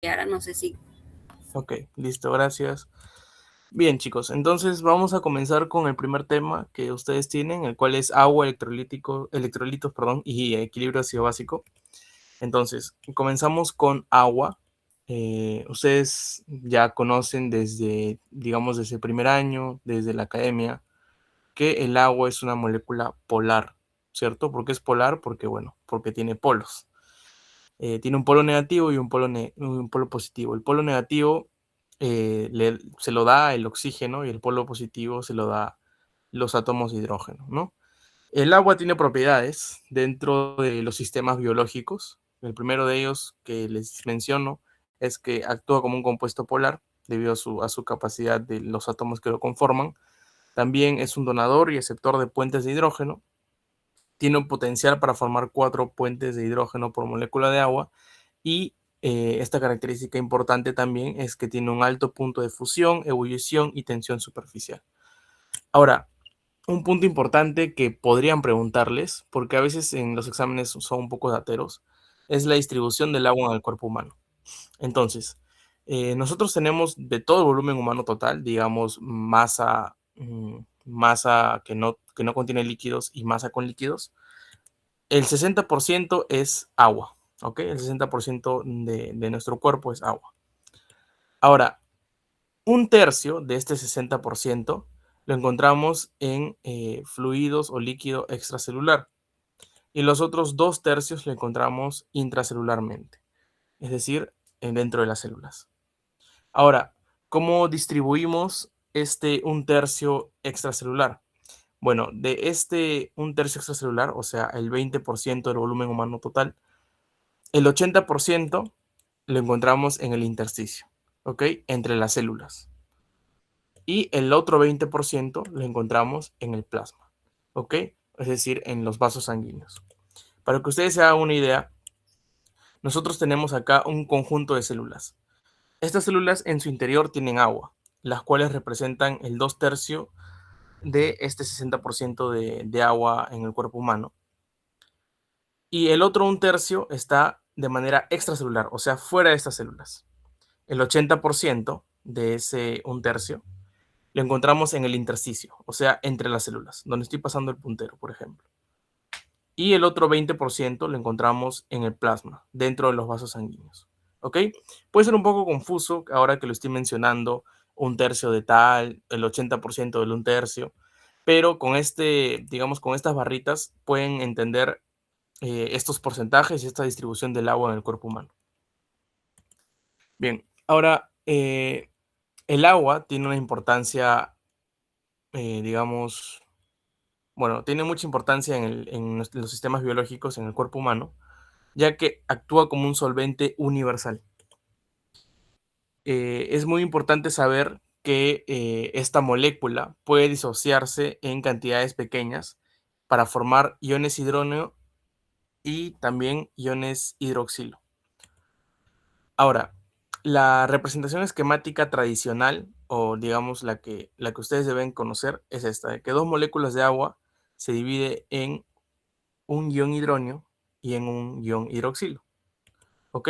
Ahora no sé si... Ok, listo, gracias. Bien, chicos, entonces vamos a comenzar con el primer tema que ustedes tienen, el cual es agua, electrolitos, perdón, y equilibrio ácido básico. Entonces, comenzamos con agua. Ustedes ya conocen desde, digamos, desde el primer año, desde la academia, que el agua es una molécula polar, ¿cierto? ¿Por qué es polar? Porque, bueno, porque tiene polos. Tiene un polo negativo y un polo positivo. El polo negativo se lo da el oxígeno y el polo positivo se lo da los átomos de hidrógeno, ¿no? El agua tiene propiedades dentro de los sistemas biológicos. El primero de ellos que les menciono es que actúa como un compuesto polar debido a su capacidad de los átomos que lo conforman. También es un donador y aceptor de puentes de hidrógeno. Tiene un potencial para formar 4 puentes de hidrógeno por molécula de agua y esta característica importante también es que tiene un alto punto de fusión, ebullición y tensión superficial. Ahora, un punto importante que podrían preguntarles, porque a veces en los exámenes son un poco dateros, es la distribución del agua en el cuerpo humano. Entonces, nosotros tenemos de todo el volumen humano total, digamos, masa que no contiene líquidos y masa con líquidos. El 60% es agua, ¿ok? El 60% de nuestro cuerpo es agua. Ahora, un tercio de este 60% lo encontramos en fluidos o líquido extracelular y los otros 2 tercios lo encontramos intracelularmente, es decir, dentro de las células. Ahora, ¿cómo distribuimos este un tercio extracelular? Bueno, de este un tercio extracelular, o sea, el 20% del volumen humano total, el 80% lo encontramos en el intersticio, ¿ok? Entre las células. Y el otro 20% lo encontramos en el plasma, ¿ok? Es decir, en los vasos sanguíneos. Para que ustedes se hagan una idea, nosotros tenemos acá un conjunto de células. Estas células en su interior tienen agua, las cuales representan el 2 tercios de este 60% de agua en el cuerpo humano. Y el otro un tercio está de manera extracelular, o sea, fuera de estas células. El 80% de ese un tercio lo encontramos en el intersticio, o sea, entre las células, donde estoy pasando el puntero, por ejemplo. Y el otro 20% lo encontramos en el plasma, dentro de los vasos sanguíneos. ¿Ok? Puede ser un poco confuso ahora que lo estoy mencionando, un tercio de tal, el 80% del un tercio, pero con digamos, con estas barritas pueden entender estos porcentajes y esta distribución del agua en el cuerpo humano. Bien, ahora, el agua tiene una importancia, digamos, bueno, tiene mucha importancia en los sistemas biológicos, en el cuerpo humano, ya que actúa como un solvente universal. Es muy importante saber que esta molécula puede disociarse en cantidades pequeñas para formar iones hidrógeno y también iones hidroxilo. Ahora, la representación esquemática tradicional, o digamos la que ustedes deben conocer, es esta, de que dos moléculas de agua se divide en un ion hidróneo y en un ion hidroxilo. ¿Ok?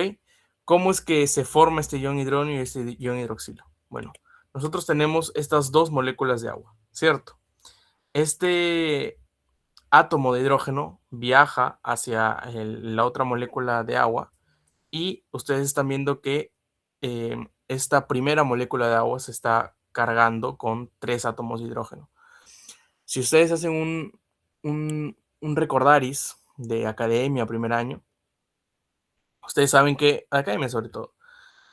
¿Cómo es que se forma este ion hidróneo y este ion hidroxilo? Bueno, nosotros tenemos estas dos moléculas de agua, ¿cierto? Este átomo de hidrógeno viaja hacia la otra molécula de agua y ustedes están viendo que esta primera molécula de agua se está cargando con 3 átomos de hidrógeno. Si ustedes hacen un recordaris de academia primer año, ustedes saben que, academia sobre todo,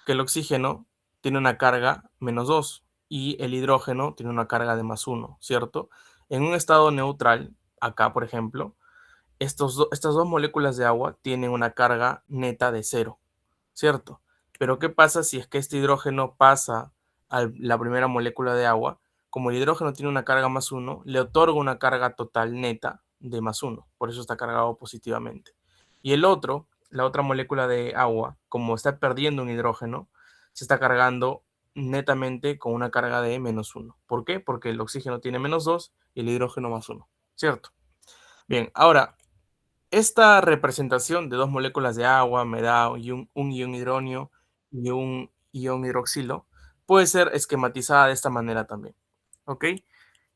que el oxígeno tiene una carga -2 y el hidrógeno tiene una carga de +1, ¿cierto? En un estado neutral, acá por ejemplo, estas dos moléculas de agua tienen una carga neta de 0, ¿cierto? Pero ¿qué pasa si es que este hidrógeno pasa a la primera molécula de agua? Como el hidrógeno tiene una carga +1, le otorga una carga total neta de +1, por eso está cargado positivamente. Y la otra molécula de agua, como está perdiendo un hidrógeno, se está cargando netamente con una carga de -1. ¿Por qué? Porque el oxígeno tiene -2 y el hidrógeno +1, ¿cierto? Bien, ahora, esta representación de dos moléculas de agua me da un ion hidróneo y un ion hidroxilo, puede ser esquematizada de esta manera también. ¿Ok?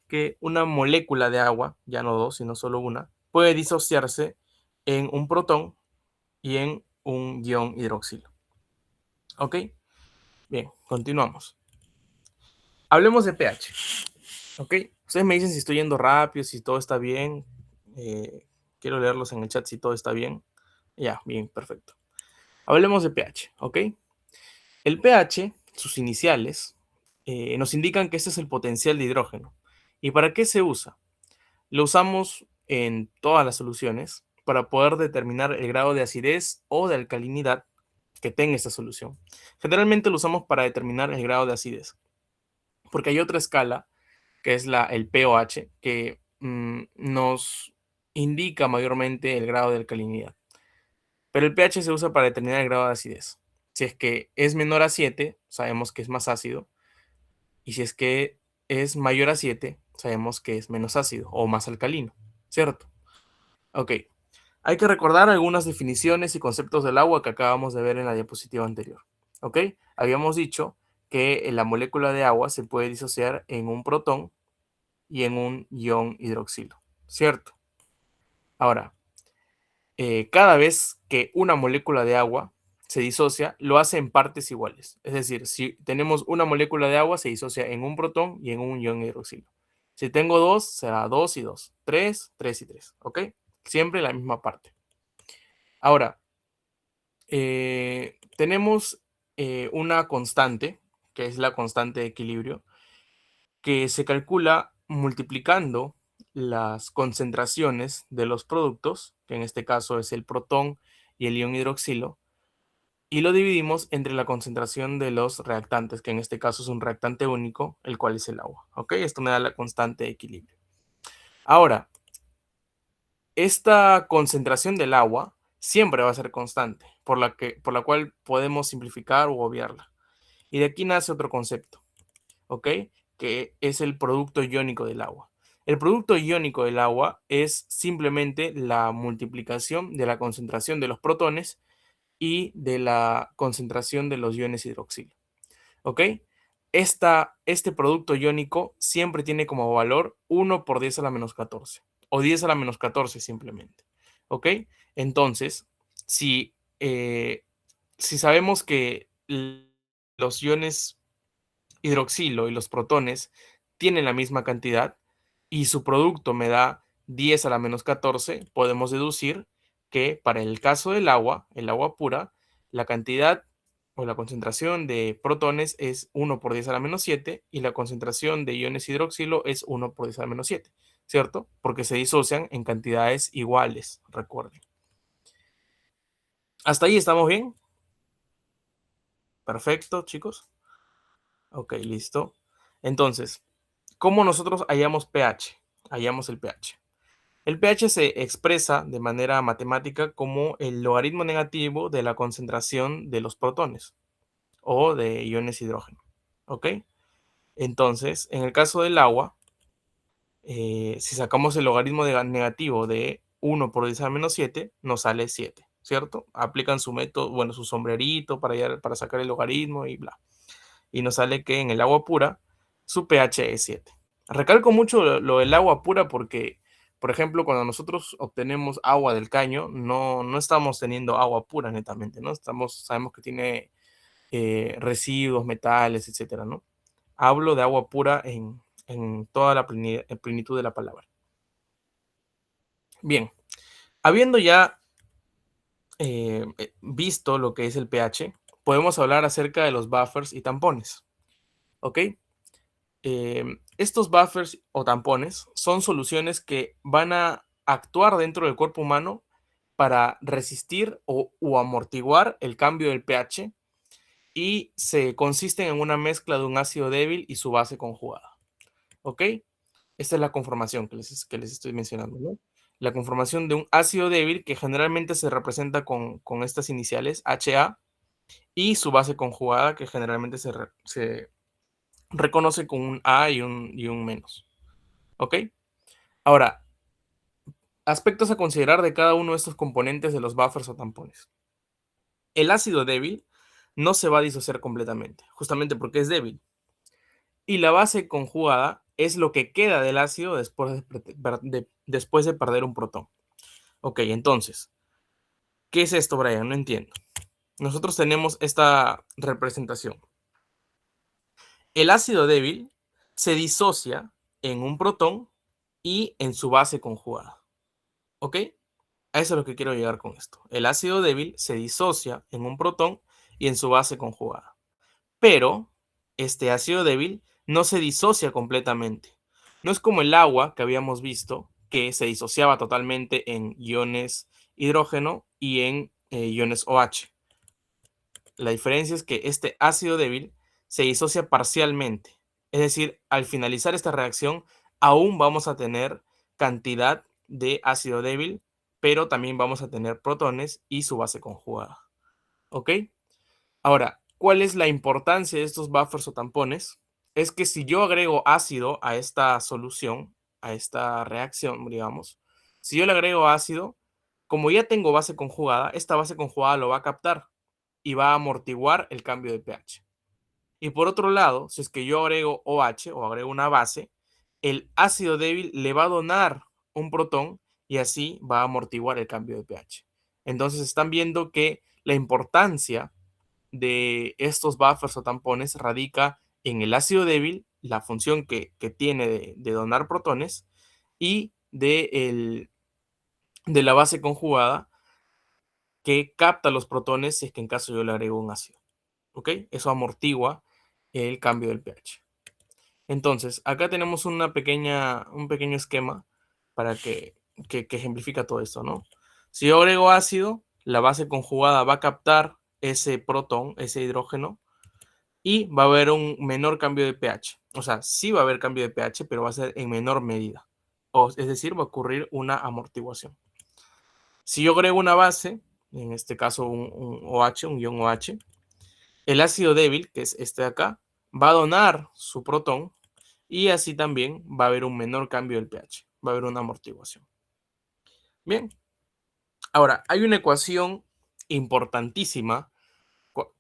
Que una molécula de agua, ya no dos, sino solo una, puede disociarse en un protón y en un ion hidroxilo. ¿Ok? Bien, continuamos. Hablemos de pH. ¿Ok? Ustedes me dicen si estoy yendo rápido, si todo está bien. Quiero leerlos en el chat si todo está bien. Ya, bien, perfecto. Hablemos de pH, ¿ok? El pH, sus iniciales, nos indican que este es el potencial de hidrógeno. ¿Y para qué se usa? Lo usamos en todas las soluciones para poder determinar el grado de acidez o de alcalinidad que tenga esta solución. Generalmente lo usamos para determinar el grado de acidez, porque hay otra escala, que es el pOH, que nos indica mayormente el grado de alcalinidad. Pero el pH se usa para determinar el grado de acidez. Si es que es menor a 7, sabemos que es más ácido. Y si es que es mayor a 7, sabemos que es menos ácido o más alcalino, ¿cierto? Ok. Hay que recordar algunas definiciones y conceptos del agua que acabamos de ver en la diapositiva anterior. ¿Ok? Habíamos dicho que la molécula de agua se puede disociar en un protón y en un ion hidroxilo, ¿cierto? Ahora, cada vez que una molécula de agua se disocia, lo hace en partes iguales. Es decir, si tenemos una molécula de agua, se disocia en un protón y en un ion hidroxilo. Si tengo dos, será 2 y 2. 3, 3 y 3. ¿Ok? Siempre la misma parte. Ahora, tenemos una constante, que es la constante de equilibrio, que se calcula multiplicando las concentraciones de los productos, que en este caso es el protón y el ion hidroxilo, y lo dividimos entre la concentración de los reactantes, que en este caso es un reactante único, el cual es el agua. ¿Ok? Esto me da la constante de equilibrio. Ahora, esta concentración del agua siempre va a ser constante, por la cual podemos simplificar o obviarla. Y de aquí nace otro concepto, ¿ok? Que es el producto iónico del agua. El producto iónico del agua es simplemente la multiplicación de la concentración de los protones y de la concentración de los iones hidroxilo, ¿ok? Este producto iónico siempre tiene como valor 1 por 10 a la menos 14 o 10 a la menos 14 simplemente, ¿ok? Entonces, si, si sabemos que los iones hidroxilo y los protones tienen la misma cantidad y su producto me da 10 a la menos 14, podemos deducir que para el caso del agua, el agua pura, la cantidad o la concentración de protones es 1 por 10 a la menos 7 y la concentración de iones hidroxilo es 1 por 10 a la menos 7, ¿cierto? Porque se disocian en cantidades iguales, recuerden. ¿Hasta ahí estamos bien? Perfecto, chicos. Ok, listo. Entonces, ¿cómo nosotros hallamos pH? Hallamos el pH. El pH se expresa de manera matemática como el logaritmo negativo de la concentración de los protones o de iones hidrógeno. ¿Ok? Entonces, en el caso del agua, si sacamos el logaritmo negativo de 1 por 10 a la menos 7, nos sale 7, ¿cierto? Aplican su método, bueno, su sombrerito para sacar el logaritmo y bla. Y nos sale que en el agua pura su pH es 7. Recalco mucho lo del agua pura porque, por ejemplo, cuando nosotros obtenemos agua del caño, no estamos teniendo agua pura netamente, ¿no? Sabemos que tiene residuos, metales, etcétera, ¿no? Hablo de agua pura en toda la plenitud de la palabra. Bien, habiendo ya visto lo que es el pH, podemos hablar acerca de los buffers y tampones, ¿ok? Estos buffers o tampones son soluciones que van a actuar dentro del cuerpo humano para resistir o amortiguar el cambio del pH y se consisten en una mezcla de un ácido débil y su base conjugada. ¿Ok? Esta es la conformación que les estoy mencionando, ¿no? La conformación de un ácido débil que generalmente se representa con estas iniciales HA y su base conjugada que generalmente se reconoce con un A y un menos. ¿Ok? Ahora, aspectos a considerar de cada uno de estos componentes de los buffers o tampones. El ácido débil no se va a disociar completamente, justamente porque es débil. Y la base conjugada es lo que queda del ácido después de perder un protón. Ok, entonces, ¿qué es esto, Brian? No entiendo. Nosotros tenemos esta representación. El ácido débil se disocia en un protón y en su base conjugada. ¿Ok? A eso es lo que quiero llegar con esto. El ácido débil se disocia en un protón y en su base conjugada. Pero este ácido débil no se disocia completamente. No es como el agua que habíamos visto, que se disociaba totalmente en iones hidrógeno y en iones OH. La diferencia es que este ácido débil se disocia parcialmente. Es decir, al finalizar esta reacción, aún vamos a tener cantidad de ácido débil, pero también vamos a tener protones y su base conjugada. ¿Ok? Ahora, ¿cuál es la importancia de estos buffers o tampones? Es que si yo agrego ácido a esta solución, a esta reacción, digamos, si yo le agrego ácido, como ya tengo base conjugada, esta base conjugada lo va a captar y va a amortiguar el cambio de pH. Y por otro lado, si es que yo agrego OH o agrego una base, el ácido débil le va a donar un protón y así va a amortiguar el cambio de pH. Entonces están viendo que la importancia de estos buffers o tampones radica en el ácido débil, la función que tiene de donar protones, y de la base conjugada que capta los protones si es que en caso yo le agrego un ácido. ¿Ok? Eso amortigua el cambio del pH. Entonces, acá tenemos un pequeño esquema para que ejemplifica todo esto, ¿no? Si yo agrego ácido, la base conjugada va a captar ese protón, ese hidrógeno, y va a haber un menor cambio de pH. O sea, sí va a haber cambio de pH, pero va a ser en menor medida. Es decir, va a ocurrir una amortiguación. Si yo agrego una base, en este caso un OH, un ion OH, el ácido débil, que es este de acá, va a donar su protón y así también va a haber un menor cambio del pH. Va a haber una amortiguación. Bien. Ahora, hay una ecuación importantísima.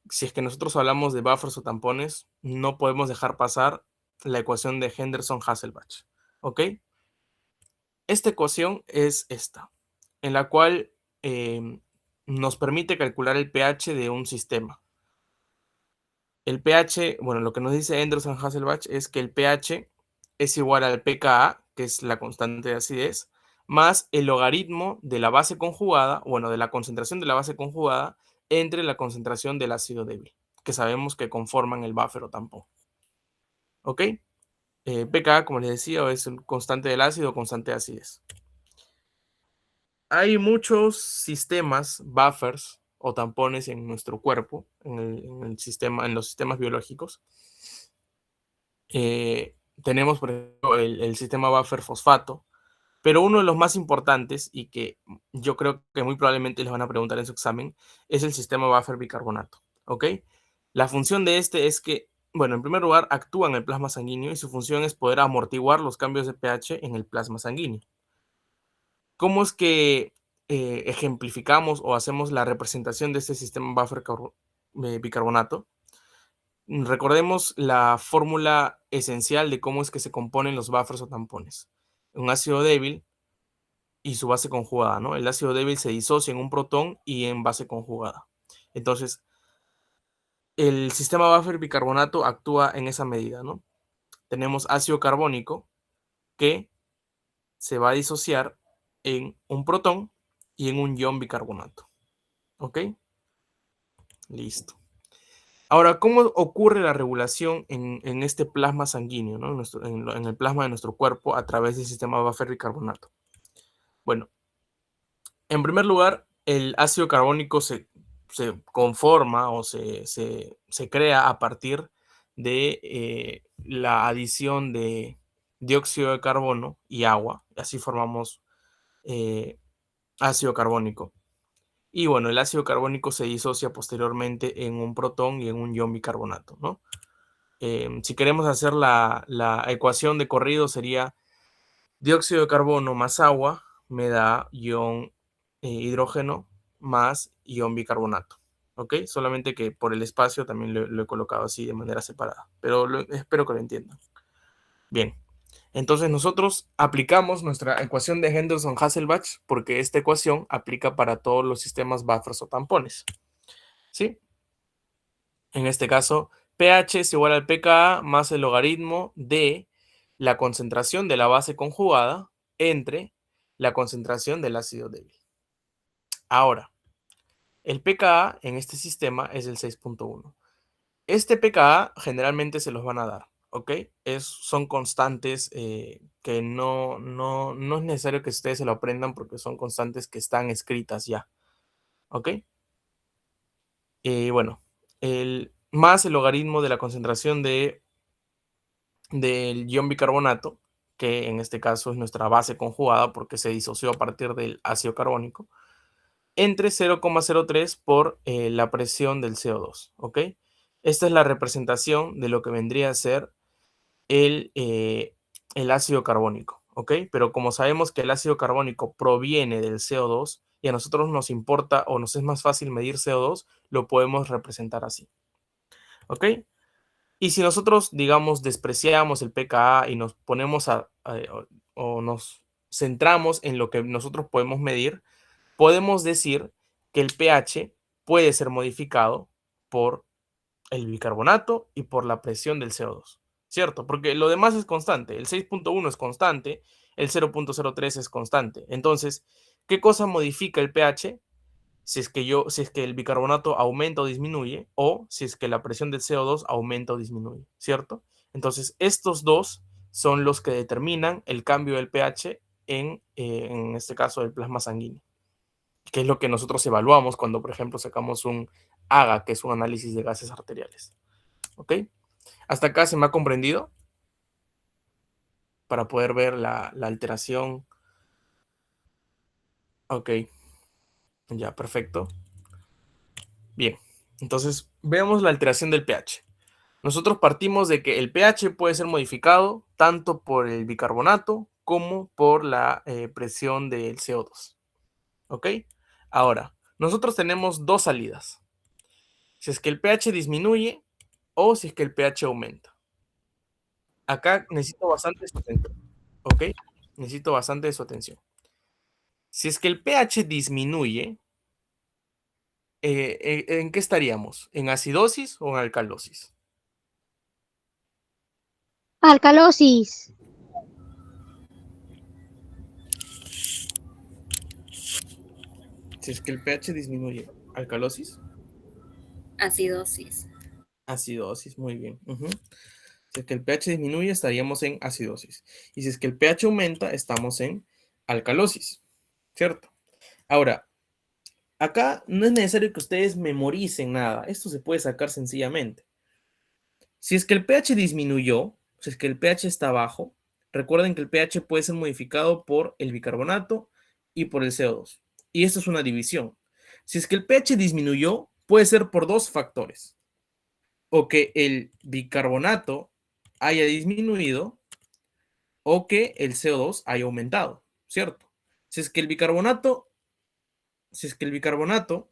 Si es que nosotros hablamos de buffers o tampones, no podemos dejar pasar la ecuación de Henderson-Hasselbalch. ¿Ok? Esta ecuación es esta, en la cual nos permite calcular el pH de un sistema. El pH, bueno, lo que nos dice Henderson-Hasselbalch es que el pH es igual al pKa, que es la constante de acidez, más el logaritmo de la base conjugada, bueno, de la concentración de la base conjugada entre la concentración del ácido débil, que sabemos que conforman el buffer o tampón. ¿Ok? pKa, como les decía, es el constante del ácido o constante de acidez. Hay muchos sistemas, buffers o tampones en nuestro cuerpo, en los sistemas biológicos. Tenemos, por ejemplo, el sistema buffer fosfato, pero uno de los más importantes y que yo creo que muy probablemente les van a preguntar en su examen es el sistema buffer bicarbonato. ¿Ok? La función de este es que, bueno, en primer lugar, actúa en el plasma sanguíneo y su función es poder amortiguar los cambios de pH en el plasma sanguíneo. ¿Cómo es que ejemplificamos o hacemos la representación de este sistema buffer bicarbonato? Recordemos la fórmula esencial de cómo es que se componen los buffers o tampones. Un ácido débil y su base conjugada, ¿no? El ácido débil se disocia en un protón y en base conjugada. Entonces, el sistema buffer bicarbonato actúa en esa medida, ¿no? Tenemos ácido carbónico que se va a disociar en un protón y en un ion bicarbonato. ¿Ok? Listo. Ahora, ¿cómo ocurre la regulación en este plasma sanguíneo, ¿no? En el plasma de nuestro cuerpo a través del sistema buffer bicarbonato? Bueno, en primer lugar, el ácido carbónico se conforma o se crea a partir de la adición de dióxido de carbono y agua. Así formamos eh, ácido carbónico. Y bueno, el ácido carbónico se disocia posteriormente en un protón y en un ion bicarbonato, ¿no? Si queremos hacer la ecuación de corrido sería dióxido de carbono más agua me da ion hidrógeno más ion bicarbonato. ¿ok? Solamente que por el espacio también lo he colocado así de manera separada, pero espero que lo entiendan. Bien, entonces nosotros aplicamos nuestra ecuación de Henderson-Hasselbalch porque esta ecuación aplica para todos los sistemas buffers o tampones, ¿sí? En este caso, pH es igual al pKa más el logaritmo de la concentración de la base conjugada entre la concentración del ácido débil. Ahora, el pKa en este sistema es el 6.1. Este pKa generalmente se los van a dar, ¿ok? Son constantes que no es necesario que ustedes se lo aprendan porque son constantes que están escritas ya, ¿ok? Bueno, más el logaritmo de la concentración del ion bicarbonato, que en este caso es nuestra base conjugada porque se disoció a partir del ácido carbónico, entre 0,03 por la presión del CO2, ¿ok? Esta es la representación de lo que vendría a ser el ácido carbónico, ¿ok? Pero como sabemos que el ácido carbónico proviene del CO2 y a nosotros nos importa o nos es más fácil medir CO2, lo podemos representar así, ¿ok? Y si nosotros, digamos, despreciamos el pKa y nos ponemos o nos centramos en lo que nosotros podemos medir, podemos decir que el pH puede ser modificado por el bicarbonato y por la presión del CO2, ¿cierto? Porque lo demás es constante, el 6.1 es constante, el 0.03 es constante. Entonces, ¿qué cosa modifica el pH? Si es que el bicarbonato aumenta o disminuye, o si es que la presión del CO2 aumenta o disminuye, ¿cierto? Entonces, estos dos son los que determinan el cambio del pH en este caso, del plasma sanguíneo, que es lo que nosotros evaluamos cuando, por ejemplo, sacamos un AGA, que es un análisis de gases arteriales. ¿Ok? Hasta acá se me ha comprendido para poder ver la alteración. Ok, ya, perfecto. Bien, entonces veamos la alteración del pH. Nosotros partimos de que el pH puede ser modificado tanto por el bicarbonato como por la presión del CO2. ¿Ok? Ahora, nosotros tenemos dos salidas. Si es que el pH disminuye o si es que el pH aumenta. Acá necesito bastante de su atención. ¿Ok? Necesito bastante de su atención. Si es que el pH disminuye, ¿en qué estaríamos? ¿En acidosis o en alcalosis? Alcalosis. Si es que el pH disminuye, ¿alcalosis? Acidosis. Acidosis, muy bien. Si es que el pH disminuye, estaríamos en acidosis. Y si es que el pH aumenta, estamos en alcalosis, ¿cierto? Ahora, acá no es necesario que ustedes memoricen nada. Esto se puede sacar sencillamente. Si es que el pH disminuyó, si es que el pH está bajo, recuerden que el pH puede ser modificado por el bicarbonato y por el CO2. Y esto es una división. Si es que el pH disminuyó, puede ser por dos factores. O que el bicarbonato haya disminuido o que el CO2 haya aumentado, ¿cierto? Si es que el bicarbonato, si es que el bicarbonato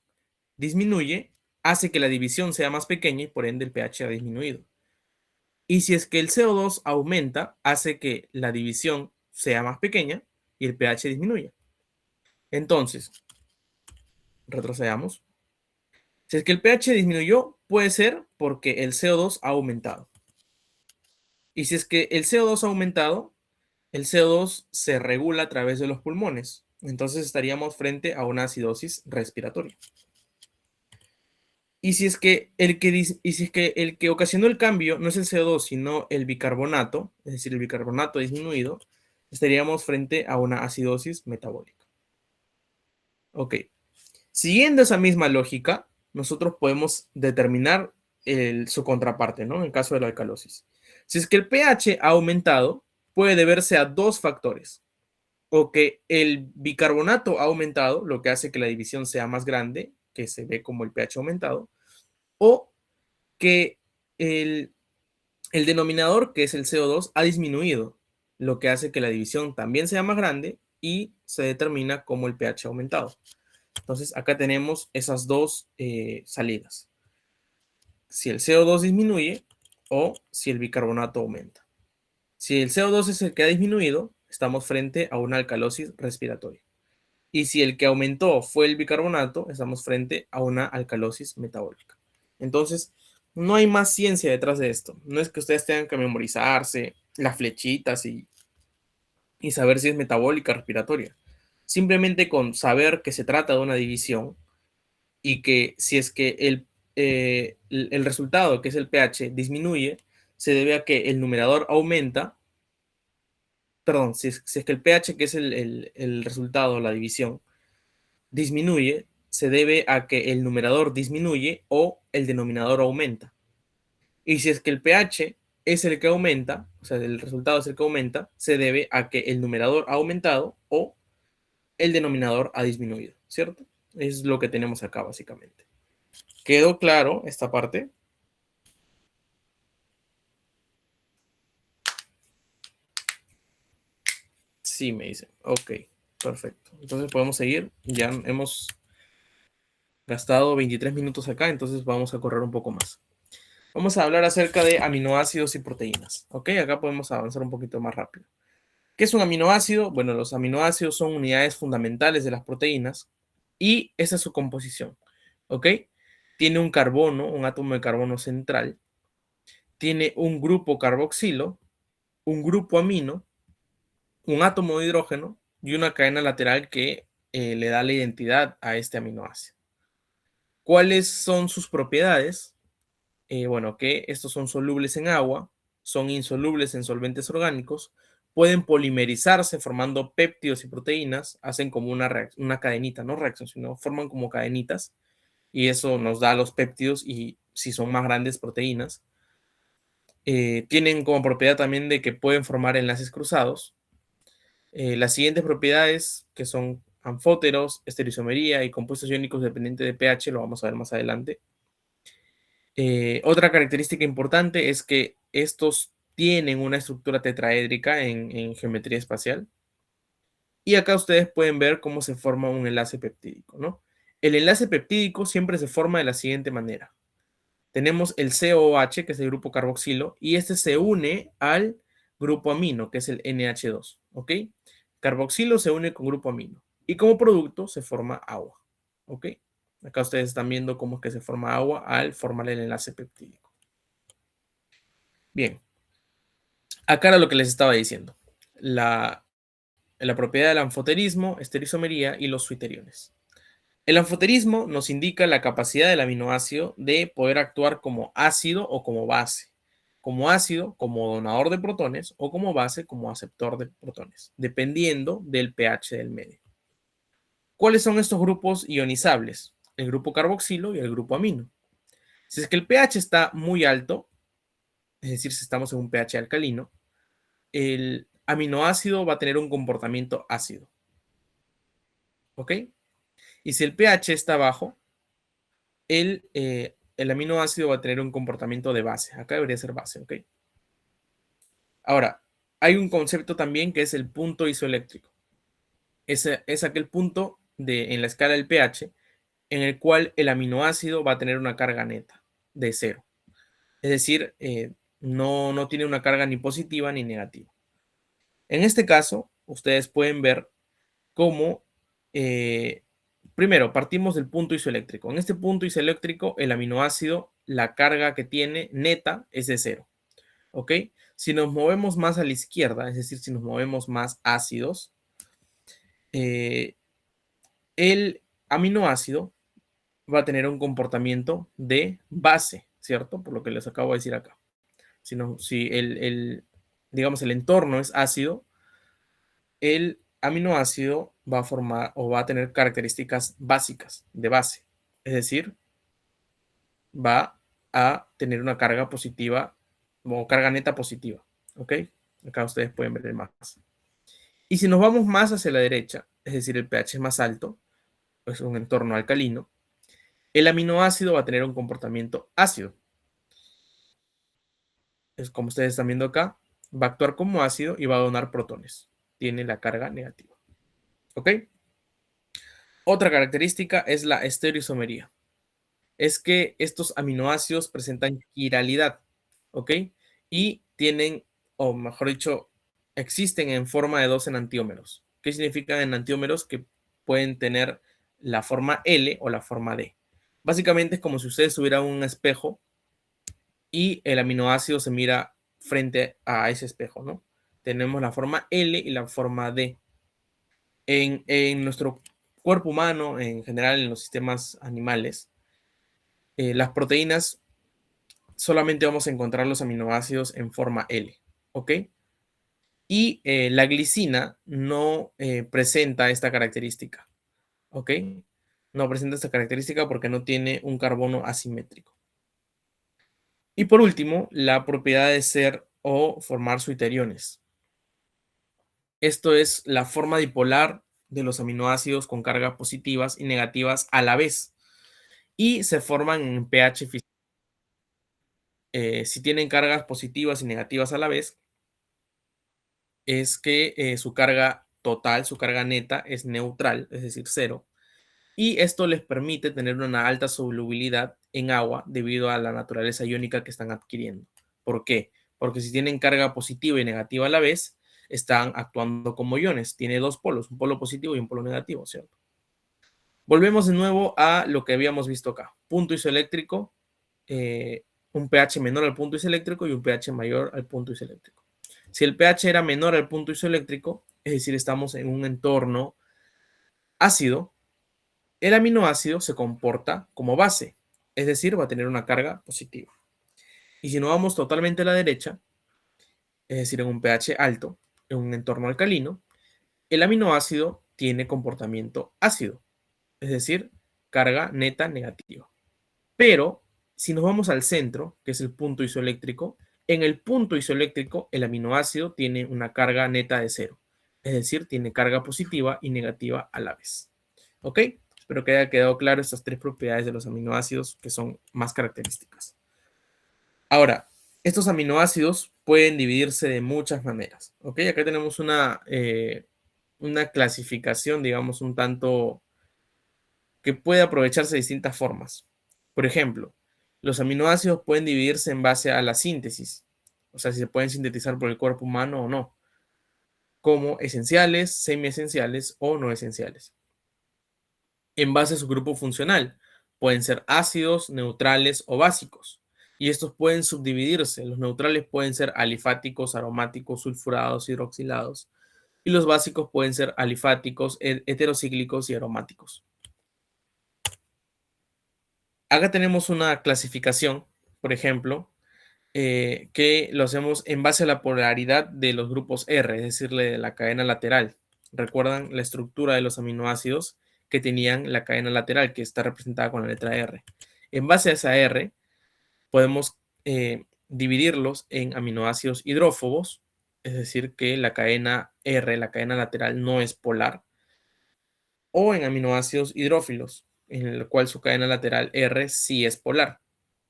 disminuye, hace que la división sea más pequeña y por ende el pH ha disminuido. Y si es que el CO2 aumenta, hace que la división sea más pequeña y el pH disminuya. Entonces, retrocedamos. Si es que el pH disminuyó, puede ser porque el CO2 ha aumentado. Y si es que el CO2 ha aumentado, el CO2 se regula a través de los pulmones. Entonces estaríamos frente a una acidosis respiratoria. Y si es que el que ocasionó el cambio no es el CO2, sino el bicarbonato, es decir, el bicarbonato disminuido, estaríamos frente a una acidosis metabólica. Ok. Siguiendo esa misma lógica, nosotros podemos determinar su contraparte, ¿no? En el caso de la alcalosis. Si es que el pH ha aumentado, puede deberse a dos factores. O que el bicarbonato ha aumentado, lo que hace que la división sea más grande, que se ve como el pH aumentado, o que el denominador, que es el CO2, ha disminuido, lo que hace que la división también sea más grande y se determina como el pH aumentado. Entonces, acá tenemos esas dos salidas. Si el CO2 disminuye o si el bicarbonato aumenta. Si el CO2 es el que ha disminuido, estamos frente a una alcalosis respiratoria. Y si el que aumentó fue el bicarbonato, estamos frente a una alcalosis metabólica. Entonces, no hay más ciencia detrás de esto. No es que ustedes tengan que memorizarse las flechitas y saber si es metabólica o respiratoria. Simplemente con saber que se trata de una división y que si es que el resultado, que es el pH, disminuye, se debe a que el numerador aumenta. Perdón, si es que el pH, que es el resultado, la división, disminuye, se debe a que el numerador disminuye o el denominador aumenta. Y si es que el pH es el que aumenta, o sea, el resultado es el que aumenta, se debe a que el numerador ha aumentado o el denominador ha disminuido, ¿cierto? Es lo que tenemos acá básicamente. ¿Quedó claro esta parte? Sí, me dicen. Ok, perfecto. Entonces podemos seguir. Ya hemos gastado 23 minutos acá, entonces vamos a correr un poco más. Vamos a hablar acerca de aminoácidos y proteínas. Ok, acá podemos avanzar un poquito más rápido. ¿Qué es un aminoácido? Bueno, los aminoácidos son unidades fundamentales de las proteínas y esa es su composición. ¿Ok? Tiene un carbono, un átomo de carbono central. Tiene un grupo carboxilo, un grupo amino, un átomo de hidrógeno y una cadena lateral que le da la identidad a este aminoácido. ¿Cuáles son sus propiedades? Bueno, que estos son solubles en agua, son insolubles en solventes orgánicos, pueden polimerizarse formando péptidos y proteínas, hacen como una cadenita, no reacción, sino forman como cadenitas, y eso nos da los péptidos y si son más grandes proteínas. Tienen como propiedad también de que pueden formar enlaces cruzados. Las siguientes propiedades, que son anfóteros, estereoisomería y compuestos iónicos dependientes de pH, lo vamos a ver más adelante. Otra característica importante es que estos tienen una estructura tetraédrica en geometría espacial. Y acá ustedes pueden ver cómo se forma un enlace peptídico, ¿no? El enlace peptídico siempre se forma de la siguiente manera. Tenemos el COOH, que es el grupo carboxilo, y este se une al grupo amino, que es el NH2, ¿ok? Carboxilo se une con grupo amino. Y como producto se forma agua, ¿ok? Acá ustedes están viendo cómo es que se forma agua al formar el enlace peptídico. Bien, acá era lo que les estaba diciendo. La propiedad del anfoterismo, estereoisomería y los suiteriones. El anfoterismo nos indica la capacidad del aminoácido de poder actuar como ácido o como base. Como ácido, como donador de protones, o como base, como aceptor de protones, dependiendo del pH del medio. ¿Cuáles son estos grupos ionizables? El grupo carboxilo y el grupo amino. Si es que el pH está muy alto, es decir, si estamos en un pH alcalino, el aminoácido va a tener un comportamiento ácido. ¿Ok? Y si el pH está bajo, el aminoácido va a tener un comportamiento de base. Acá debería ser base, ¿ok? Ahora, hay un concepto también que es el punto isoeléctrico. Es aquel punto en la escala del pH en el cual el aminoácido va a tener una carga neta de cero. Es decir, no tiene una carga ni positiva ni negativa. En este caso, ustedes pueden ver cómo, primero, partimos del punto isoeléctrico. En este punto isoeléctrico, el aminoácido, la carga que tiene neta es de cero. ¿Ok? Si nos movemos más a la izquierda, es decir, si nos movemos más ácidos, el aminoácido va a tener un comportamiento de base, ¿cierto? Por lo que les acabo de decir acá. Si digamos, el entorno es ácido, el aminoácido va a formar o va a tener características básicas de base. Es decir, va a tener una carga positiva o carga neta positiva. ¿Ok? Acá ustedes pueden ver el más. Y si nos vamos más hacia la derecha, es decir, el pH es más alto, es un entorno alcalino, el aminoácido va a tener un comportamiento ácido. Es como ustedes están viendo acá, va a actuar como ácido y va a donar protones. Tiene la carga negativa. ¿Ok? Otra característica es la estereoisomería. Es que estos aminoácidos presentan quiralidad, ¿ok? Y tienen, o mejor dicho, existen en forma de dos enantiómeros. ¿Qué significan enantiómeros? Que pueden tener la forma L o la forma D. Básicamente es como si ustedes tuvieran un espejo y el aminoácido se mira frente a ese espejo, ¿no? Tenemos la forma L y la forma D. En nuestro cuerpo humano, en general en los sistemas animales, las proteínas solamente vamos a encontrar los aminoácidos en forma L, ¿ok? Y la glicina no presenta esta característica, ¿ok? No presenta esta característica porque no tiene un carbono asimétrico. Y por último, la propiedad de ser o formar suiteriones. Esto es la forma dipolar de los aminoácidos con cargas positivas y negativas a la vez. Y se forman en pH físico. Si tienen cargas positivas y negativas a la vez, es que su carga total, su carga neta es neutral, es decir, cero. Y esto les permite tener una alta solubilidad en agua debido a la naturaleza iónica que están adquiriendo. ¿Por qué? Porque si tienen carga positiva y negativa a la vez, están actuando como iones. Tiene dos polos, un polo positivo y un polo negativo, ¿cierto? Volvemos de nuevo a lo que habíamos visto acá. Punto isoeléctrico, un pH menor al punto isoeléctrico y un pH mayor al punto isoeléctrico. Si el pH era menor al punto isoeléctrico, es decir, estamos en un entorno ácido, el aminoácido se comporta como base, es decir, va a tener una carga positiva. Y si nos vamos totalmente a la derecha, es decir, en un pH alto, en un entorno alcalino, el aminoácido tiene comportamiento ácido, es decir, carga neta negativa. Pero si nos vamos al centro, que es el punto isoeléctrico, en el punto isoeléctrico el aminoácido tiene una carga neta de cero, es decir, tiene carga positiva y negativa a la vez. ¿Ok? Espero que haya quedado claro estas tres propiedades de los aminoácidos que son más características. Ahora, estos aminoácidos pueden dividirse de muchas maneras. ¿Ok? Acá tenemos una clasificación, digamos, un tanto que puede aprovecharse de distintas formas. Por ejemplo, los aminoácidos pueden dividirse en base a la síntesis, o sea, si se pueden sintetizar por el cuerpo humano o no, como esenciales, semiesenciales o no esenciales. En base a su grupo funcional, pueden ser ácidos, neutrales o básicos. Y estos pueden subdividirse. Los neutrales pueden ser alifáticos, aromáticos, sulfurados, hidroxilados. Y los básicos pueden ser alifáticos, heterocíclicos y aromáticos. Acá tenemos una clasificación, por ejemplo, que lo hacemos en base a la polaridad de los grupos R, es decir, de la cadena lateral. ¿Recuerdan la estructura de los aminoácidos que tenían la cadena lateral, que está representada con la letra R? En base a esa R, podemos dividirlos en aminoácidos hidrófobos, es decir, que la cadena R, la cadena lateral, no es polar, o en aminoácidos hidrófilos, en el cual su cadena lateral R sí es polar,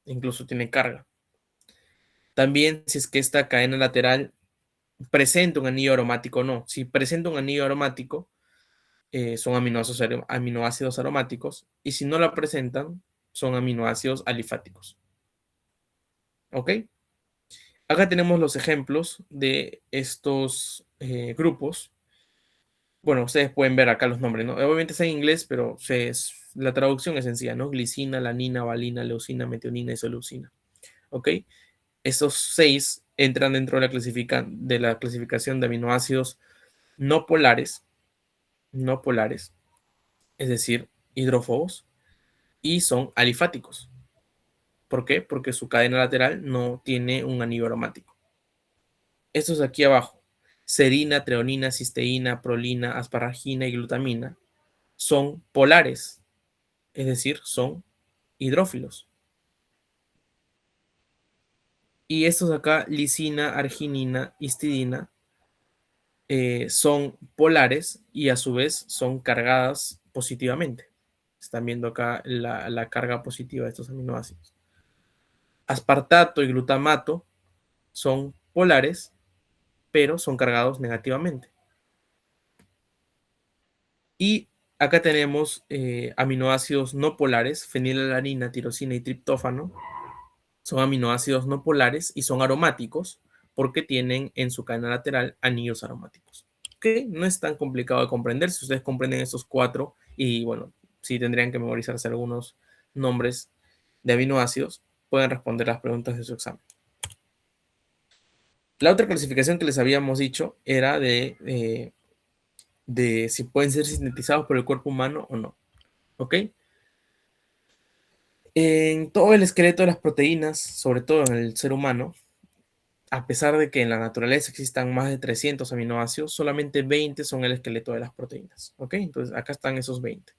incluso tiene carga. También si es que esta cadena lateral presenta un anillo aromático o no. Si presenta un anillo aromático, son aminoácidos aromáticos, y si no la presentan, son aminoácidos alifáticos. ¿Ok? Acá tenemos los ejemplos de estos grupos. Bueno, ustedes pueden ver acá los nombres, ¿no? Obviamente está en inglés, pero la traducción es sencilla, ¿no? Glicina, alanina, valina, leucina, metionina y isoleucina. ¿Ok? Estos 6 entran dentro de la clasificación de aminoácidos no polares, es decir, hidrófobos, y son alifáticos. ¿Por qué? Porque su cadena lateral no tiene un anillo aromático. Estos de aquí abajo, serina, treonina, cisteína, prolina, asparagina y glutamina, son polares, es decir, son hidrófilos. Y estos de acá, lisina, arginina, histidina, son polares y a su vez son cargadas positivamente. Están viendo acá la carga positiva de estos aminoácidos. Aspartato y glutamato son polares, pero son cargados negativamente. Y Acá tenemos aminoácidos no polares, fenilalanina, tirosina y triptófano. Son aminoácidos no polares y son aromáticos porque tienen en su cadena lateral anillos aromáticos. ¿Ok? No es tan complicado de comprender. Si ustedes comprenden estos 4 y bueno, si tendrían que memorizarse algunos nombres de aminoácidos, pueden responder las preguntas de su examen. La otra clasificación que les habíamos dicho era de si pueden ser sintetizados por el cuerpo humano o no. ¿Ok? En todo el esqueleto de las proteínas, sobre todo en el ser humano, a pesar de que en la naturaleza existan más de 300 aminoácidos, solamente 20 son el esqueleto de las proteínas. ¿Ok? Entonces acá están esos 20.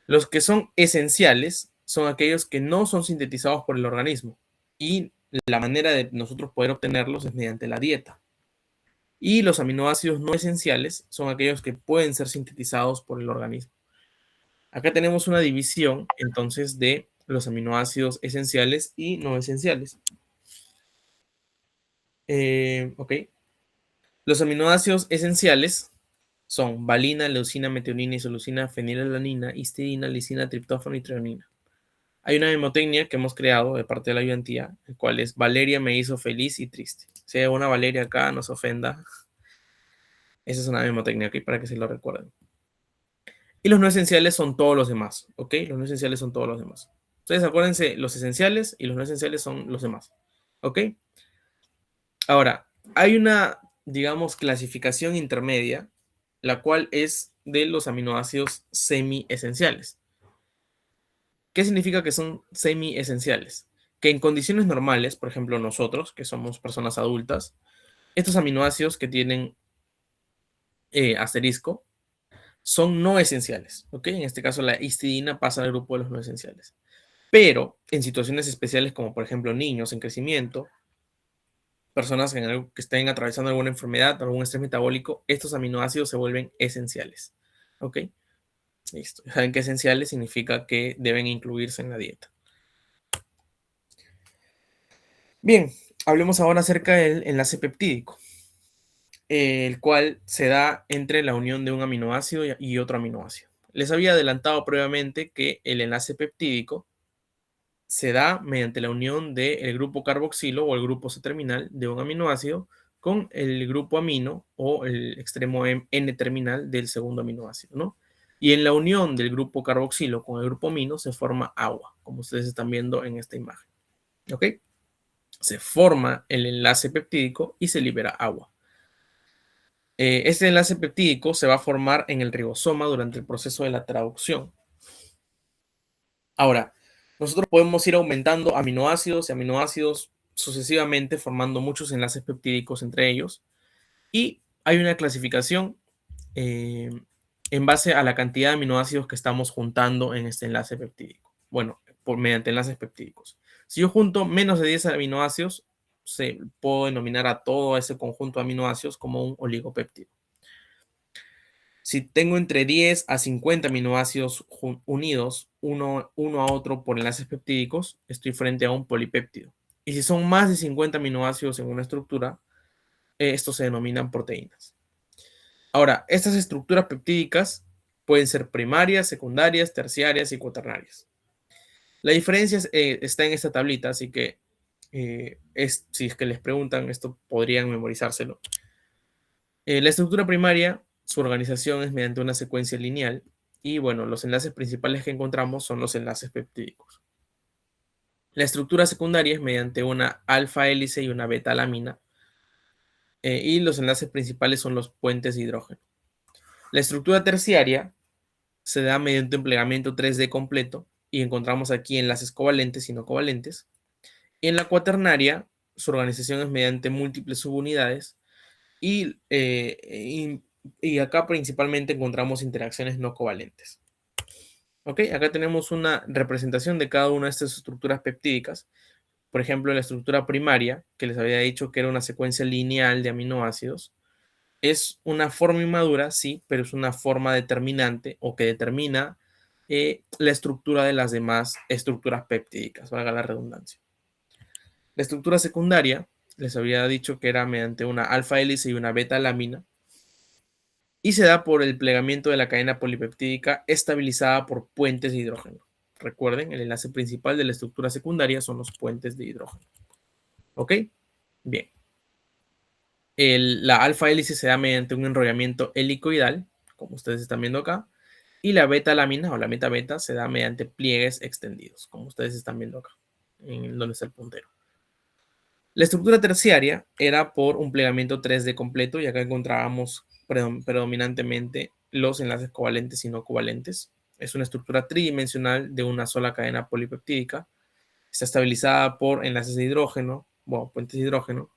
Los que son esenciales son aquellos que no son sintetizados por el organismo y la manera de nosotros poder obtenerlos es mediante la dieta. Y los aminoácidos no esenciales son aquellos que pueden ser sintetizados por el organismo. Acá tenemos una división entonces de los aminoácidos esenciales y no esenciales. Ok. Los aminoácidos esenciales son valina, leucina, metionina, isoleucina, fenilalanina, histidina, lisina, triptófano y treonina. Hay una mnemotecnia que hemos creado de parte de la ayudantía, el cual es Valeria me hizo feliz y triste. Si hay una Valeria acá, no se ofenda. Esa es una mnemotecnia aquí para que se lo recuerden. Y los no esenciales son todos los demás, ¿ok? Los no esenciales son todos los demás. Entonces acuérdense, los esenciales y los no esenciales son los demás, ¿ok? Ahora, hay una, digamos, clasificación intermedia, la cual es de los aminoácidos semi-esenciales. ¿Qué significa que son semi-esenciales? Que en condiciones normales, por ejemplo nosotros, que somos personas adultas, estos aminoácidos que tienen asterisco son no esenciales, ¿ok? En este caso la histidina pasa al grupo de los no esenciales. Pero en situaciones especiales como por ejemplo niños en crecimiento, personas que estén atravesando alguna enfermedad, algún estrés metabólico, estos aminoácidos se vuelven esenciales, ¿ok? Listo. Saben que esenciales significa que deben incluirse en la dieta. Bien, hablemos ahora acerca del enlace peptídico, el cual se da entre la unión de un aminoácido y otro aminoácido. Les había adelantado previamente que el enlace peptídico se da mediante la unión del grupo carboxilo o el grupo C-terminal de un aminoácido con el grupo amino o el extremo N-terminal del segundo aminoácido, ¿no? Y en la unión del grupo carboxilo con el grupo amino se forma agua, como ustedes están viendo en esta imagen, ¿ok? Se forma el enlace peptídico y se libera agua. Este enlace peptídico se va a formar en el ribosoma durante el proceso de la traducción. Ahora, nosotros podemos ir aumentando aminoácidos y aminoácidos sucesivamente, formando muchos enlaces peptídicos entre ellos. Y hay una clasificación en base a la cantidad de aminoácidos que estamos juntando en este enlace peptídico. Bueno, mediante enlaces peptídicos. Si yo junto menos de 10 aminoácidos, se puedo denominar a todo ese conjunto de aminoácidos como un oligopéptido. Si tengo entre 10 a 50 aminoácidos unidos uno a otro por enlaces peptídicos, estoy frente a un polipéptido. Y si son más de 50 aminoácidos en una estructura, estos se denominan proteínas. Ahora, estas estructuras peptídicas pueden ser primarias, secundarias, terciarias y cuaternarias. La diferencia está en esta tablita, así que si es que les preguntan, esto podrían memorizárselo. La estructura primaria, su organización es mediante una secuencia lineal y bueno, los enlaces principales que encontramos son los enlaces peptídicos. La estructura secundaria es mediante una alfa hélice y una beta lámina y los enlaces principales son los puentes de hidrógeno. La estructura terciaria se da mediante un plegamiento 3D completo y encontramos aquí enlaces covalentes y no covalentes. Y en la cuaternaria, su organización es mediante múltiples subunidades y acá principalmente encontramos interacciones no covalentes. ¿Ok? Acá tenemos una representación de cada una de estas estructuras peptídicas. Por ejemplo, la estructura primaria, que les había dicho que era una secuencia lineal de aminoácidos, es una forma inmadura, sí, pero es una forma determinante o que determina la estructura de las demás estructuras peptídicas, valga la redundancia. La estructura secundaria, les había dicho que era mediante una alfa hélice y una beta lámina. y se da por el plegamiento de la cadena polipeptídica estabilizada por puentes de hidrógeno. Recuerden, el enlace principal de la estructura secundaria son los puentes de hidrógeno. ¿Ok? Bien. La alfa hélice se da mediante un enrollamiento helicoidal, como ustedes están viendo acá, y la beta lámina o la meta beta se da mediante pliegues extendidos, como ustedes están viendo acá, en donde está el puntero. La estructura terciaria era por un plegamiento 3D completo y acá encontrábamos predominantemente los enlaces covalentes y no covalentes. Es una estructura tridimensional de una sola cadena polipeptídica. Está estabilizada por enlaces de hidrógeno, bueno, puentes de hidrógeno,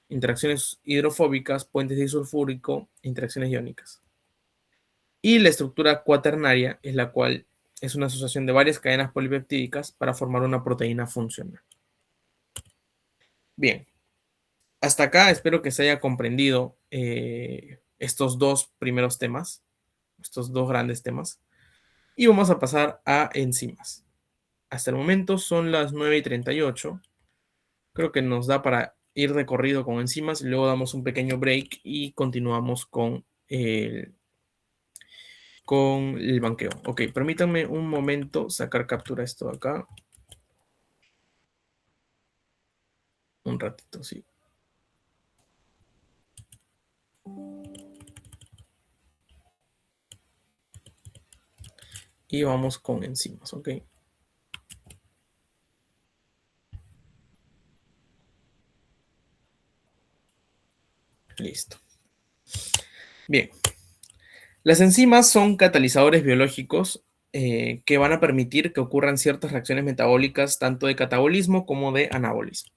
interacciones hidrofóbicas, puentes de disulfúrico, interacciones iónicas. Y la estructura cuaternaria es la cual es una asociación de varias cadenas polipeptídicas para formar una proteína funcional. Bien, hasta acá espero que se haya comprendido estos dos primeros temas, estos dos grandes temas. Y vamos a pasar a enzimas. Hasta el momento son las 9:38. Creo que nos da para ir de corrido con enzimas y luego damos un pequeño break y continuamos con el banqueo. Ok, permítanme un momento sacar captura esto de acá. Un ratito, sí. Y vamos con enzimas, ok. Listo. Bien. Las enzimas son catalizadores biológicos que van a permitir que ocurran ciertas reacciones metabólicas, tanto de catabolismo como de anabolismo.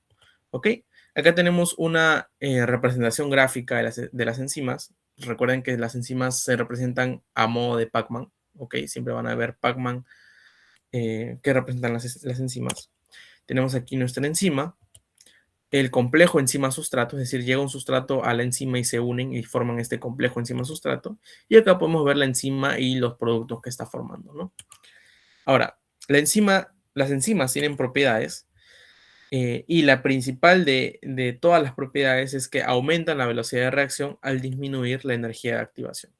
¿Ok? Acá tenemos una representación gráfica de las enzimas. Recuerden que las enzimas se representan a modo de Pac-Man. ¿Ok? Siempre van a haber Pac-Man que representan las enzimas. Tenemos aquí nuestra enzima, el complejo enzima-sustrato, es decir, llega un sustrato a la enzima y se unen y forman este complejo enzima-sustrato. Y acá podemos ver la enzima y los productos que está formando, ¿no? Ahora, las enzimas tienen propiedades y la principal de todas las propiedades es que aumentan la velocidad de reacción al disminuir la energía de activación.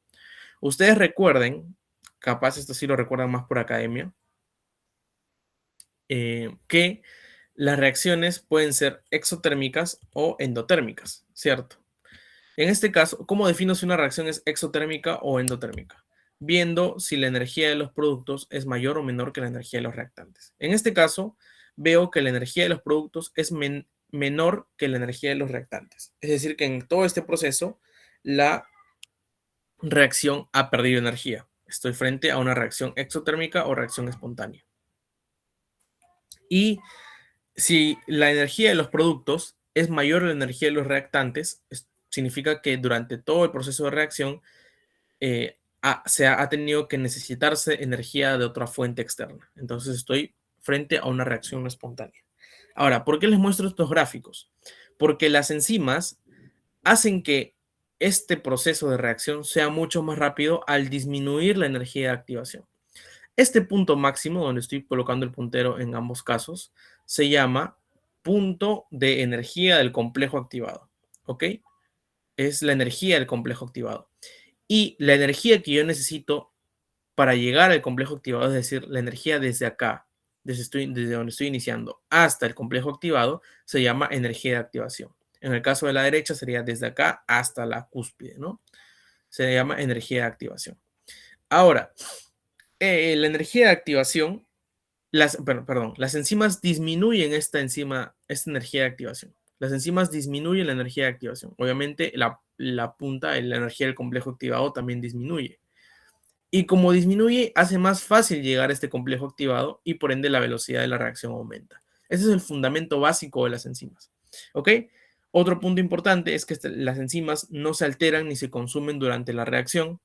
Ustedes recuerden, capaz esto sí lo recuerdan más por academia, que las reacciones pueden ser exotérmicas o endotérmicas, ¿cierto? En este caso, ¿cómo defino si una reacción es exotérmica o endotérmica? Viendo si la energía de los productos es mayor o menor que la energía de los reactantes. En este caso, veo que la energía de los productos es menor que la energía de los reactantes. Es decir, que en todo este proceso, la reacción ha perdido energía. Estoy frente a una reacción exotérmica o reacción espontánea. Y si la energía de los productos es mayor a la energía de los reactantes, significa que durante todo el proceso de reacción se ha tenido que necesitarse energía de otra fuente externa. Entonces estoy frente a una reacción espontánea. Ahora, ¿por qué les muestro estos gráficos? Porque las enzimas hacen que este proceso de reacción sea mucho más rápido al disminuir la energía de activación. Este punto máximo, donde estoy colocando el puntero en ambos casos, se llama punto de energía del complejo activado. ¿Ok? Es la energía del complejo activado. Y la energía que yo necesito para llegar al complejo activado, es decir, la energía desde acá, desde donde estoy iniciando hasta el complejo activado, se llama energía de activación. En el caso de la derecha sería desde acá hasta la cúspide, ¿no? Se llama energía de activación. Ahora, la energía de activación, las enzimas disminuyen esta energía de activación. Las enzimas disminuyen la energía de activación. Obviamente, la punta, la energía del complejo activado también disminuye. Y como disminuye, hace más fácil llegar a este complejo activado y por ende la velocidad de la reacción aumenta. Ese es el fundamento básico de las enzimas. ¿Ok? Otro punto importante es que las enzimas no se alteran ni se consumen durante la reacción.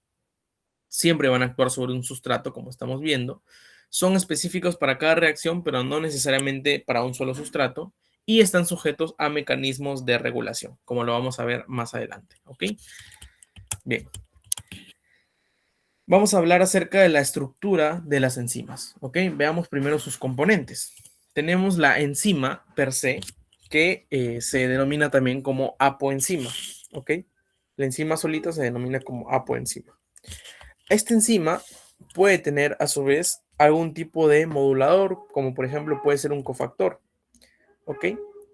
Siempre van a actuar sobre un sustrato, como estamos viendo. Son específicos para cada reacción, pero no necesariamente para un solo sustrato. Y están sujetos a mecanismos de regulación, como lo vamos a ver más adelante. ¿Ok? Bien. Vamos a hablar acerca de la estructura de las enzimas. ¿Ok? Veamos primero sus componentes. Tenemos la enzima per se, que se denomina también como apoenzima. ¿Ok? La enzima solita se denomina como apoenzima. Esta enzima puede tener a su vez algún tipo de modulador, como por ejemplo puede ser un cofactor. ¿Ok?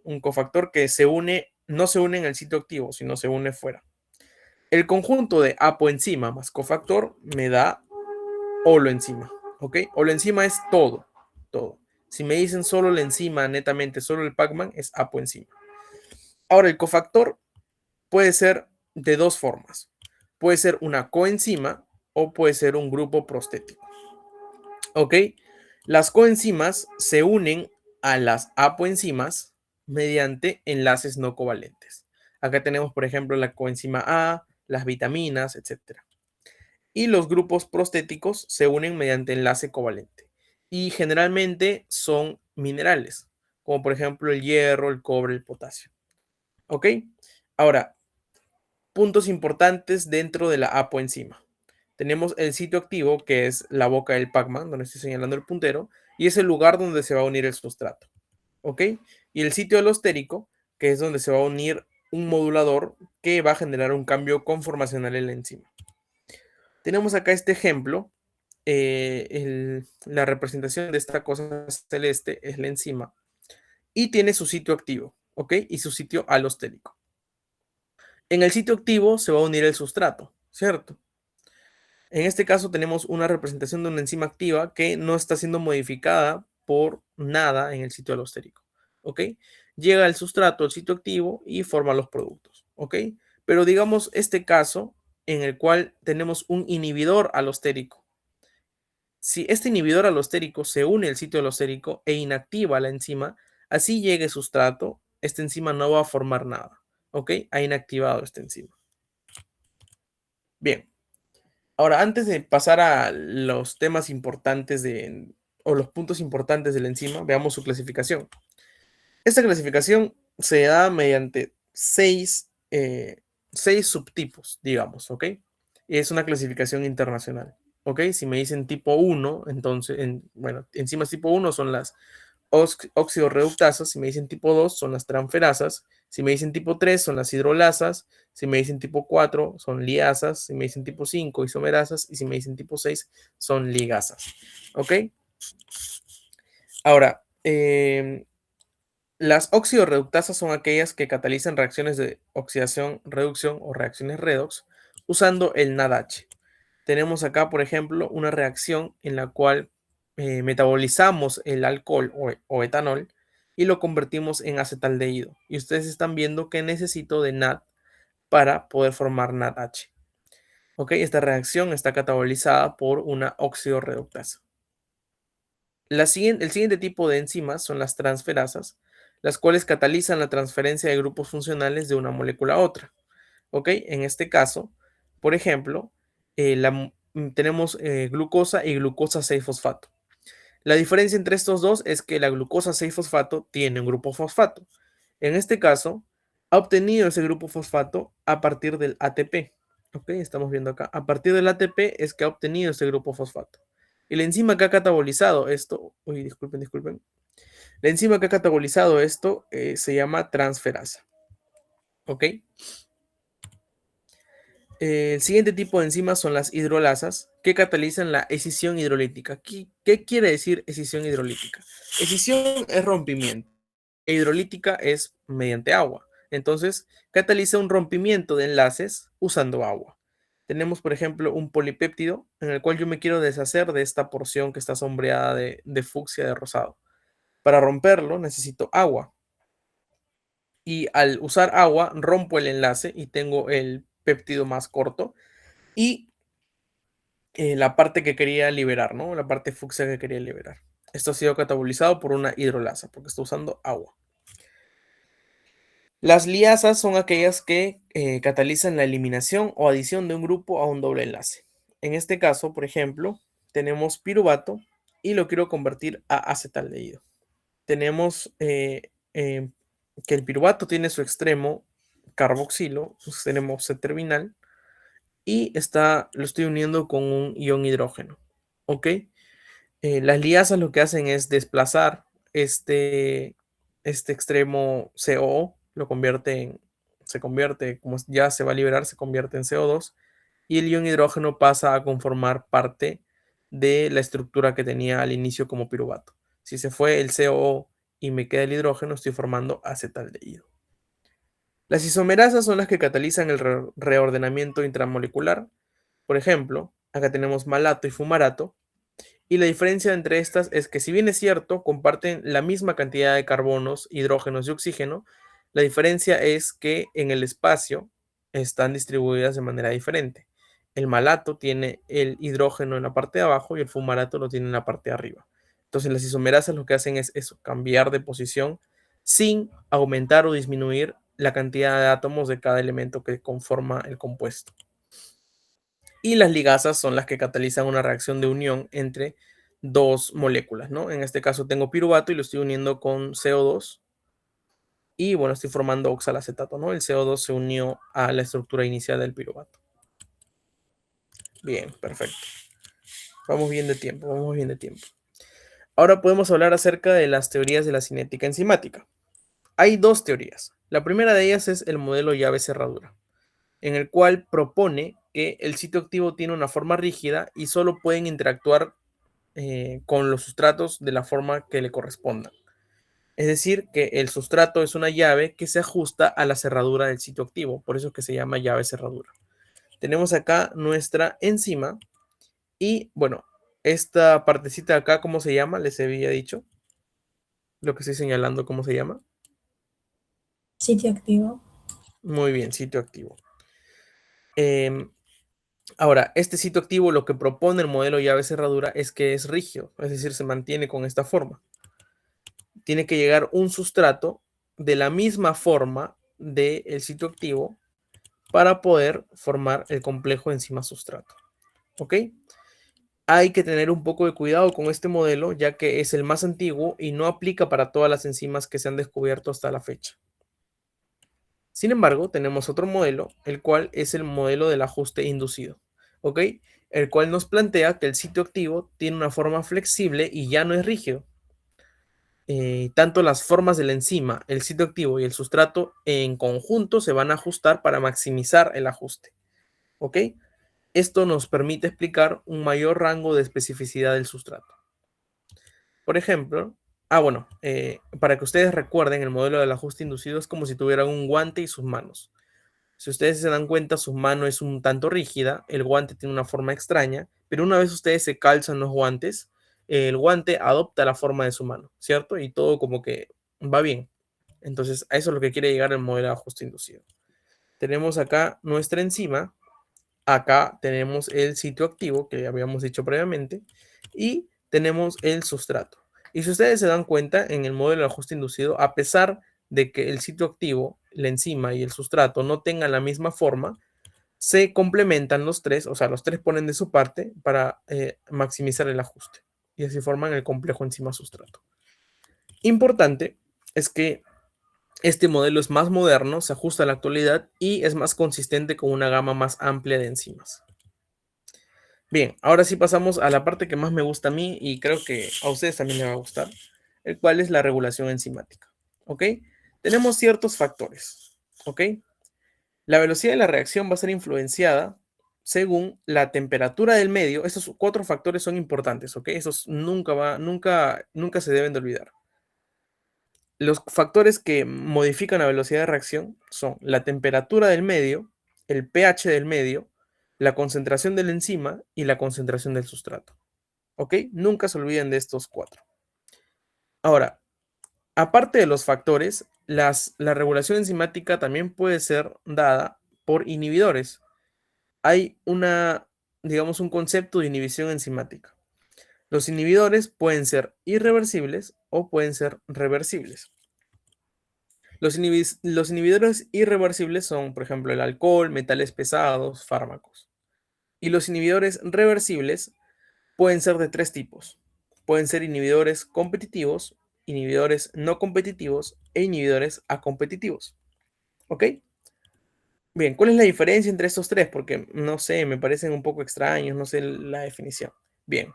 Un cofactor que no se une en el sitio activo, sino se une fuera. El conjunto de apoenzima más cofactor me da holoenzima. ¿Ok? Holoenzima es todo, todo. Si me dicen solo la enzima, netamente solo el Pacman, es apoenzima. Ahora, el cofactor puede ser de dos formas. Puede ser una coenzima o puede ser un grupo prostético. ¿Ok? Las coenzimas se unen a las apoenzimas mediante enlaces no covalentes. Acá tenemos, por ejemplo, la coenzima A, las vitaminas, etc. Y los grupos prostéticos se unen mediante enlace covalente. Y generalmente son minerales, como por ejemplo el hierro, el cobre, el potasio. ¿Ok? Ahora, puntos importantes dentro de la apoenzima. Tenemos el sitio activo, que es la boca del Pacman, donde estoy señalando el puntero, y es el lugar donde se va a unir el sustrato. ¿Ok? Y el sitio alostérico, que es donde se va a unir un modulador que va a generar un cambio conformacional en la enzima. Tenemos acá este ejemplo. La representación de esta cosa celeste es la enzima y tiene su sitio activo, ¿ok? Y su sitio alostérico. En el sitio activo se va a unir el sustrato, ¿cierto? En este caso tenemos una representación de una enzima activa que no está siendo modificada por nada en el sitio alostérico, ¿ok? Llega al sustrato, al sitio activo y forma los productos, ¿ok? Pero digamos este caso en el cual tenemos un inhibidor alostérico. Si este inhibidor alostérico se une al sitio alostérico e inactiva la enzima, así llegue sustrato, esta enzima no va a formar nada, ¿ok? Ha inactivado esta enzima. Bien. Ahora, antes de pasar a los temas importantes o los puntos importantes de la enzima, veamos su clasificación. Esta clasificación se da mediante seis subtipos, digamos, ¿ok? Y es una clasificación internacional, ¿ok? Si me dicen tipo 1, entonces, bueno, enzimas tipo 1 son las oxidorreductasas. Si me dicen tipo 2 son las transferasas. Si me dicen tipo 3 son las hidrolasas. Si me dicen tipo 4 son liasas. Si me dicen tipo 5 isomerasas. Y si me dicen tipo 6 son ligasas. ¿Ok? Ahora, las oxidorreductasas son aquellas que catalizan reacciones de oxidación, reducción o reacciones redox usando el NADH. Tenemos acá, por ejemplo, una reacción en la cual metabolizamos el alcohol o etanol y lo convertimos en acetaldehído. Y ustedes están viendo que necesito de NAD para poder formar NADH. ¿Ok? Esta reacción está catabolizada por una oxidorreductasa. El siguiente tipo de enzimas son las transferasas, las cuales catalizan la transferencia de grupos funcionales de una molécula a otra. ¿Ok? En este caso, por ejemplo, tenemos glucosa y glucosa 6-fosfato. La diferencia entre estos dos es que la glucosa 6-fosfato tiene un grupo fosfato. En este caso, ha obtenido ese grupo fosfato a partir del ATP. ¿Ok? Estamos viendo acá. A partir del ATP es que ha obtenido ese grupo fosfato. Y la enzima que ha catabolizado esto, uy, disculpen. La enzima que ha catabolizado esto se llama transferasa. ¿Ok? El siguiente tipo de enzimas son las hidrolasas que catalizan la escisión hidrolítica. ¿Qué quiere decir escisión hidrolítica? Escisión es rompimiento e hidrolítica es mediante agua. Entonces, cataliza un rompimiento de enlaces usando agua. Tenemos, por ejemplo, un polipéptido en el cual yo me quiero deshacer de esta porción que está sombreada de fucsia, de rosado. Para romperlo necesito agua. Y al usar agua rompo el enlace y tengo el péptido más corto y la parte que quería liberar, ¿no? La parte fucsia que quería liberar. Esto ha sido catabolizado por una hidrolasa porque está usando agua. Las liasas son aquellas que catalizan la eliminación o adición de un grupo a un doble enlace. En este caso, por ejemplo, tenemos piruvato y lo quiero convertir a acetaldehído. Tenemos que el piruvato tiene su extremo carboxilo, pues tenemos C terminal, y lo estoy uniendo con un ion hidrógeno. ¿Ok? Las liasas lo que hacen es desplazar este extremo COO, lo convierte en se convierte, como ya se va a liberar, se convierte en CO2 y el ion hidrógeno pasa a conformar parte de la estructura que tenía al inicio como piruvato. Si se fue el COO y me queda el hidrógeno, estoy formando acetaldehído. Las isomerasas son las que catalizan el reordenamiento intramolecular. Por ejemplo, acá tenemos malato y fumarato. Y la diferencia entre estas es que si bien es cierto, comparten la misma cantidad de carbonos, hidrógenos y oxígeno, la diferencia es que en el espacio están distribuidas de manera diferente. El malato tiene el hidrógeno en la parte de abajo y el fumarato lo tiene en la parte de arriba. Entonces las isomerasas lo que hacen es eso, cambiar de posición sin aumentar o disminuir la cantidad de átomos de cada elemento que conforma el compuesto. Y las ligasas son las que catalizan una reacción de unión entre dos moléculas, ¿no? En este caso tengo piruvato y lo estoy uniendo con CO2 y bueno, estoy formando oxalacetato, ¿no? El CO2 se unió a la estructura inicial del piruvato. Bien, perfecto. Vamos bien de tiempo, vamos bien de tiempo. Ahora podemos hablar acerca de las teorías de la cinética enzimática. Hay dos teorías. La primera de ellas es el modelo llave-cerradura, en el cual propone que el sitio activo tiene una forma rígida y solo pueden interactuar con los sustratos de la forma que le corresponda. Es decir, que el sustrato es una llave que se ajusta a la cerradura del sitio activo, por eso es que se llama llave cerradura. Tenemos acá nuestra enzima y bueno, esta partecita de acá, ¿cómo se llama? Les había dicho. Lo que estoy señalando, ¿cómo se llama? Sitio activo. Muy bien, sitio activo. Ahora, este sitio activo lo que propone el modelo llave cerradura es que es rígido, es decir, se mantiene con esta forma. Tiene que llegar un sustrato de la misma forma del sitio activo para poder formar el complejo enzima-sustrato. ¿Ok? Hay que tener un poco de cuidado con este modelo, ya que es el más antiguo y no aplica para todas las enzimas que se han descubierto hasta la fecha. Sin embargo, tenemos otro modelo, el cual es el modelo del ajuste inducido. ¿Ok? El cual nos plantea que el sitio activo tiene una forma flexible y ya no es rígido. Tanto las formas de la enzima, el sitio activo y el sustrato en conjunto se van a ajustar para maximizar el ajuste. ¿Ok? Esto nos permite explicar un mayor rango de especificidad del sustrato. Por ejemplo, para que ustedes recuerden, el modelo del ajuste inducido es como si tuvieran un guante y sus manos. Si ustedes se dan cuenta, su mano es un tanto rígida, el guante tiene una forma extraña, pero una vez ustedes se calzan los guantes, el guante adopta la forma de su mano, ¿cierto? Y todo como que va bien. Entonces, a eso es lo que quiere llegar el modelo de ajuste inducido. Tenemos acá nuestra enzima, acá tenemos el sitio activo que habíamos dicho previamente y tenemos el sustrato. Y si ustedes se dan cuenta, en el modelo de ajuste inducido, a pesar de que el sitio activo, la enzima y el sustrato no tengan la misma forma, se complementan los tres, o sea, los tres ponen de su parte para maximizar el ajuste. Y así forman el complejo enzima-sustrato. Importante es que este modelo es más moderno, se ajusta a la actualidad y es más consistente con una gama más amplia de enzimas. Bien, ahora sí pasamos a la parte que más me gusta a mí y creo que a ustedes también les va a gustar, el cual es la regulación enzimática. ¿Ok? Tenemos ciertos factores. ¿Ok? La velocidad de la reacción va a ser influenciada según la temperatura del medio. Estos cuatro factores son importantes, ¿ok? Esos nunca se deben de olvidar. Los factores que modifican la velocidad de reacción son la temperatura del medio, el pH del medio, la concentración de la enzima y la concentración del sustrato. ¿Ok? Nunca se olviden de estos cuatro. Ahora, aparte de los factores, la regulación enzimática también puede ser dada por inhibidores. Hay digamos, un concepto de inhibición enzimática. Los inhibidores pueden ser irreversibles o pueden ser reversibles. Los inhibidores irreversibles son, por ejemplo, el alcohol, metales pesados, fármacos. Y los inhibidores reversibles pueden ser de tres tipos. Pueden ser inhibidores competitivos, inhibidores no competitivos e inhibidores acompetitivos. ¿Ok? Bien, ¿cuál es la diferencia entre estos tres? Porque no sé, me parecen un poco extraños, no sé la definición. Bien,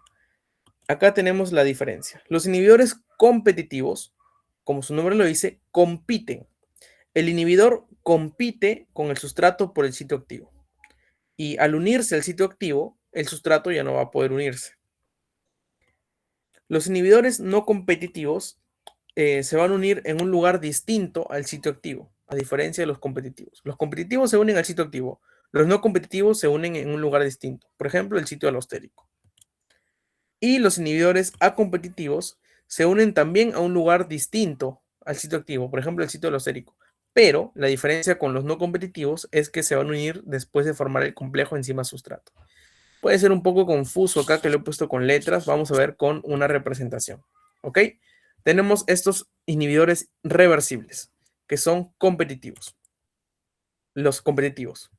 acá tenemos la diferencia. Los inhibidores competitivos, como su nombre lo dice, compiten. el inhibidor compite con el sustrato por el sitio activo. Y al unirse al sitio activo, el sustrato ya no va a poder unirse. Los inhibidores no competitivos se van a unir en un lugar distinto al sitio activo, a diferencia de los competitivos. Los competitivos se unen al sitio activo, los no competitivos se unen en un lugar distinto, por ejemplo, el sitio alostérico. Y los inhibidores acompetitivos se unen también a un lugar distinto al sitio activo, por ejemplo, el sitio alostérico. Pero la diferencia con los no competitivos es que se van a unir después de formar el complejo enzima-sustrato. Puede ser un poco confuso acá que lo he puesto con letras. Vamos a ver con una representación. ¿Ok? Tenemos estos inhibidores reversibles, que son competitivos. Los competitivos.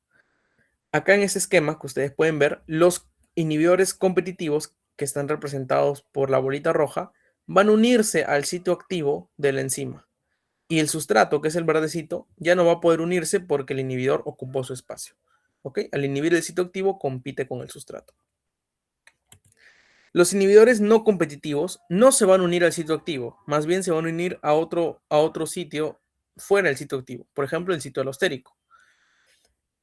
Acá en este esquema que ustedes pueden ver, los inhibidores competitivos, que están representados por la bolita roja, van a unirse al sitio activo de la enzima. Y el sustrato, que es el verdecito, ya no va a poder unirse porque el inhibidor ocupó su espacio. ¿Ok? Al inhibir el sitio activo, compite con el sustrato. Los inhibidores no competitivos no se van a unir al sitio activo, más bien se van a unir a otro sitio fuera del sitio activo, por ejemplo, el sitio alostérico.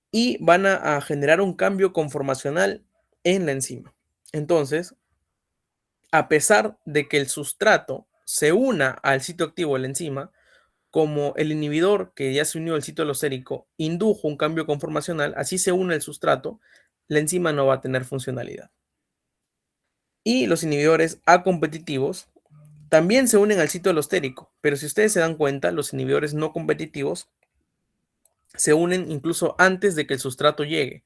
Y van a generar un cambio conformacional en la enzima. Entonces, a pesar de que el sustrato se una al sitio activo de la enzima, como el inhibidor que ya se unió al sitio alostérico indujo un cambio conformacional, así se une el sustrato, la enzima no va a tener funcionalidad. Y los inhibidores acompetitivos también se unen al sitio alostérico, pero si ustedes se dan cuenta, los inhibidores no competitivos se unen incluso antes de que el sustrato llegue.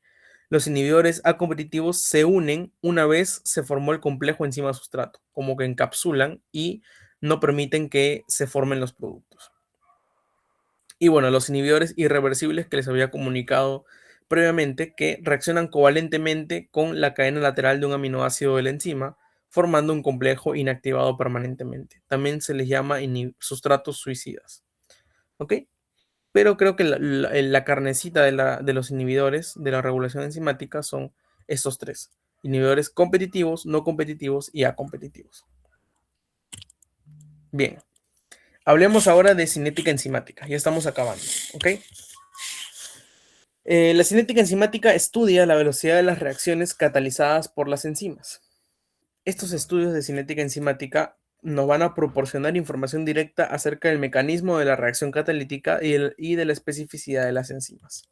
Los inhibidores acompetitivos se unen una vez se formó el complejo enzima-sustrato, como que encapsulan y no permiten que se formen los productos. Y bueno, los inhibidores irreversibles que les había comunicado previamente, que reaccionan covalentemente con la cadena lateral de un aminoácido de la enzima, formando un complejo inactivado permanentemente. También se les llama sustratos suicidas. ¿Ok? Pero creo que la carnecita de los inhibidores de la regulación enzimática son estos tres. Inhibidores competitivos, no competitivos y acompetitivos. Bien. Hablemos ahora de cinética enzimática. Ya estamos acabando. ¿Ok? La cinética enzimática estudia la velocidad de las reacciones catalizadas por las enzimas. Estos estudios de cinética enzimática nos van a proporcionar información directa acerca del mecanismo de la reacción catalítica y de la especificidad de las enzimas.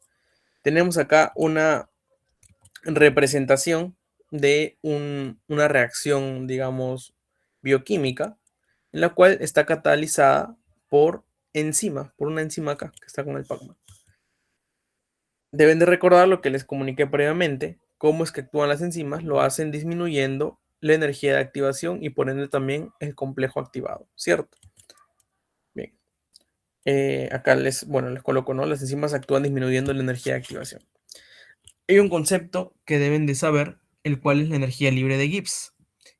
Tenemos acá una representación de una reacción, digamos, bioquímica, en la cual está catalizada por una enzima acá, que está con el Pac-Man. Deben de recordar lo que les comuniqué previamente, cómo es que actúan las enzimas, lo hacen disminuyendo la energía de activación y por ende también el complejo activado, ¿cierto? Bien. Acá les coloco, ¿no? Las enzimas actúan disminuyendo la energía de activación. Hay un concepto que deben de saber, el cual es la energía libre de Gibbs,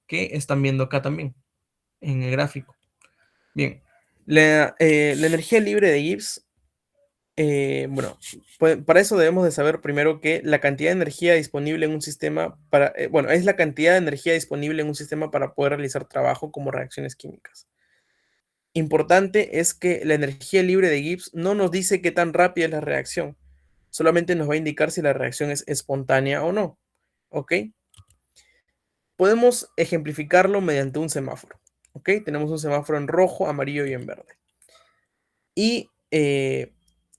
que están viendo acá también, en el gráfico. Bien, la energía libre de Gibbs, para eso debemos de saber primero que la cantidad de energía disponible en un sistema es la cantidad de energía disponible en un sistema para poder realizar trabajo como reacciones químicas. Importante es que la energía libre de Gibbs no nos dice qué tan rápida es la reacción, solamente nos va a indicar si la reacción es espontánea o no. ¿Ok? Podemos ejemplificarlo mediante un semáforo. ¿Ok? Tenemos un semáforo en rojo, amarillo y en verde. Y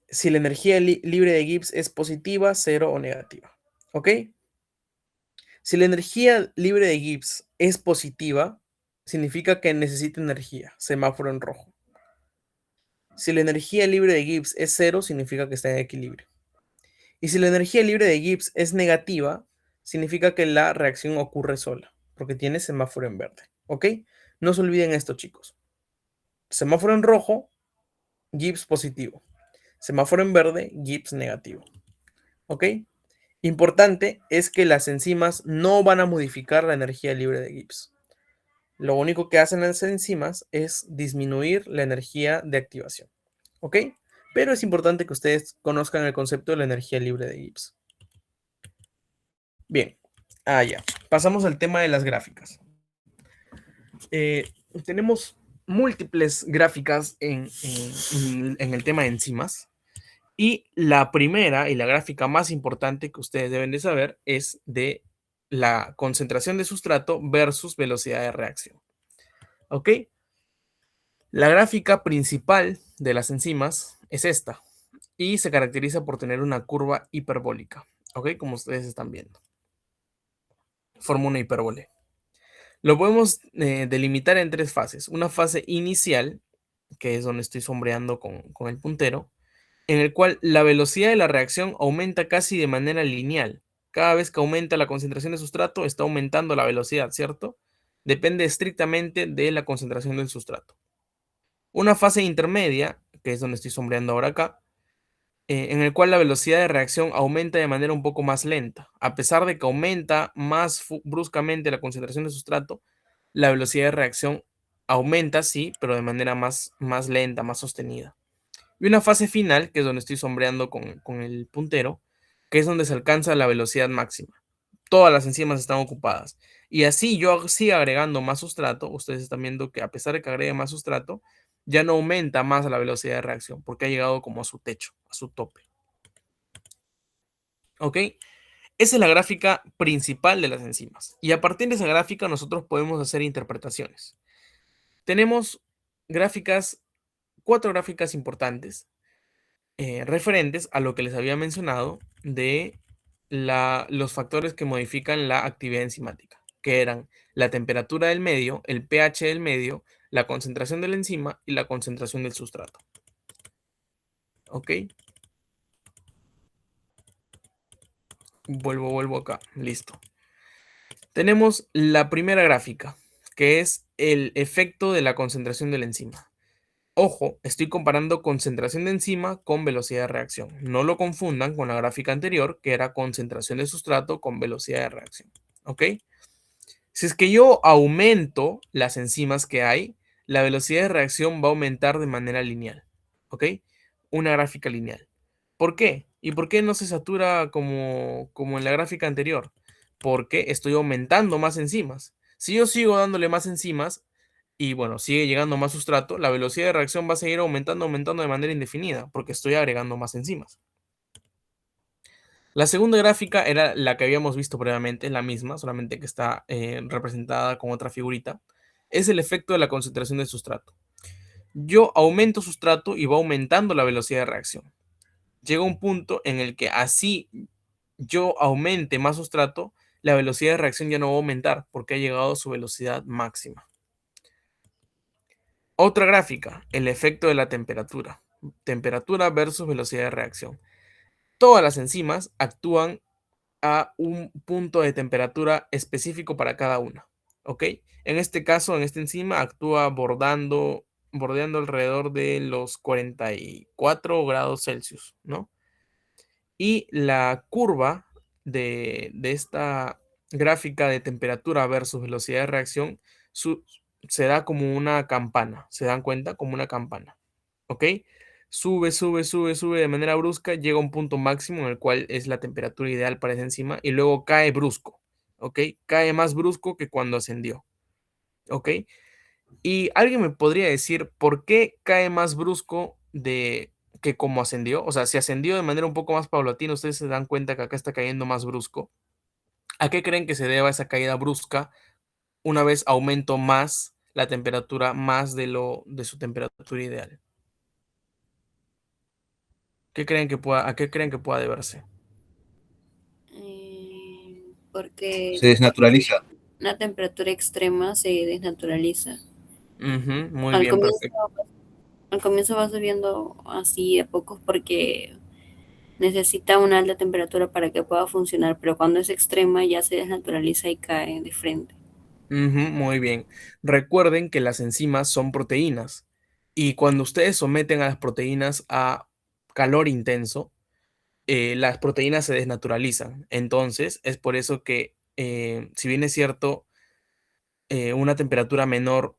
si la energía libre de Gibbs es positiva, 0 o negativa. ¿Ok? Si la energía libre de Gibbs es positiva, significa que necesita energía, semáforo en rojo. Si la energía libre de Gibbs es 0, significa que está en equilibrio. Y si la energía libre de Gibbs es negativa, significa que la reacción ocurre sola, porque tiene semáforo en verde. ¿Ok? No se olviden esto, chicos. Semáforo en rojo, Gibbs positivo. Semáforo en verde, Gibbs negativo. ¿Ok? Importante es que las enzimas no van a modificar la energía libre de Gibbs. Lo único que hacen las enzimas es disminuir la energía de activación. ¿Ok? Pero es importante que ustedes conozcan el concepto de la energía libre de Gibbs. Bien. Ya. Pasamos al tema de las gráficas. Tenemos múltiples gráficas en el tema de enzimas. Y la primera y la gráfica más importante que ustedes deben de saber es de la concentración de sustrato versus velocidad de reacción. ¿Ok? La gráfica principal de las enzimas es esta y se caracteriza por tener una curva hiperbólica. ¿Ok? Como ustedes están viendo. Forma una hipérbole. Lo podemos delimitar en tres fases. Una fase inicial, que es donde estoy sombreando con el puntero, en el cual la velocidad de la reacción aumenta casi de manera lineal. Cada vez que aumenta la concentración de sustrato, está aumentando la velocidad, ¿cierto? Depende estrictamente de la concentración del sustrato. Una fase intermedia, que es donde estoy sombreando ahora acá, en el cual la velocidad de reacción aumenta de manera un poco más lenta. A pesar de que aumenta más bruscamente la concentración de sustrato, la velocidad de reacción aumenta, sí, pero de manera más lenta, más sostenida. Y una fase final, que es donde estoy sombreando con el puntero, que es donde se alcanza la velocidad máxima. Todas las enzimas están ocupadas. Y así yo sigo agregando más sustrato. Ustedes están viendo que a pesar de que agregue más sustrato, ya no aumenta más la velocidad de reacción, porque ha llegado como a su techo, a su tope. ¿Ok? Esa es la gráfica principal de las enzimas. Y a partir de esa gráfica nosotros podemos hacer interpretaciones. Tenemos cuatro gráficas importantes referentes a lo que les había mencionado de los factores que modifican la actividad enzimática, que eran la temperatura del medio, el pH del medio, la concentración de la enzima y la concentración del sustrato. ¿Ok? Vuelvo acá. Listo. Tenemos la primera gráfica, que es el efecto de la concentración de la enzima. Ojo, estoy comparando concentración de enzima con velocidad de reacción. No lo confundan con la gráfica anterior, que era concentración de sustrato con velocidad de reacción. ¿Ok? Si es que yo aumento las enzimas que hay, la velocidad de reacción va a aumentar de manera lineal. ¿Ok? Una gráfica lineal. ¿Por qué? ¿Y por qué no se satura como en la gráfica anterior? Porque estoy aumentando más enzimas. Si yo sigo dándole más enzimas, y bueno, sigue llegando más sustrato, la velocidad de reacción va a seguir aumentando de manera indefinida, porque estoy agregando más enzimas. La segunda gráfica era la que habíamos visto previamente, la misma, solamente que está representada con otra figurita. Es el efecto de la concentración del sustrato. Yo aumento sustrato y va aumentando la velocidad de reacción. Llega un punto en el que así yo aumente más sustrato, la velocidad de reacción ya no va a aumentar porque ha llegado a su velocidad máxima. Otra gráfica, el efecto de la temperatura. Temperatura versus velocidad de reacción. Todas las enzimas actúan a un punto de temperatura específico para cada una. ¿Ok? En este caso, en esta enzima actúa bordeando alrededor de los 44 grados Celsius, ¿no? Y la curva de esta gráfica de temperatura versus velocidad de reacción se da como una campana. ¿Se dan cuenta? Como una campana. ¿Ok? Sube de manera brusca, llega a un punto máximo en el cual es la temperatura ideal para esa enzima y luego cae brusco. ¿Ok? Cae más brusco que cuando ascendió. ¿Ok? Y alguien me podría decir por qué cae más brusco que como ascendió. O sea, si ascendió de manera un poco más paulatina, ustedes se dan cuenta que acá está cayendo más brusco. ¿A qué creen que se deba esa caída brusca una vez aumento más la temperatura, más de su temperatura ideal? ¿A qué creen que pueda deberse? Porque Se desnaturaliza. una temperatura extrema se desnaturaliza. Muy Al bien, comienzo, perfecto. al comienzo va subiendo así a pocos porque necesita una alta temperatura para que pueda funcionar, pero cuando es extrema ya se desnaturaliza y cae de frente. Muy bien. Recuerden que las enzimas son proteínas y cuando ustedes someten a las proteínas a calor intenso, las proteínas se desnaturalizan. Entonces, es por eso que, si bien es cierto, una temperatura menor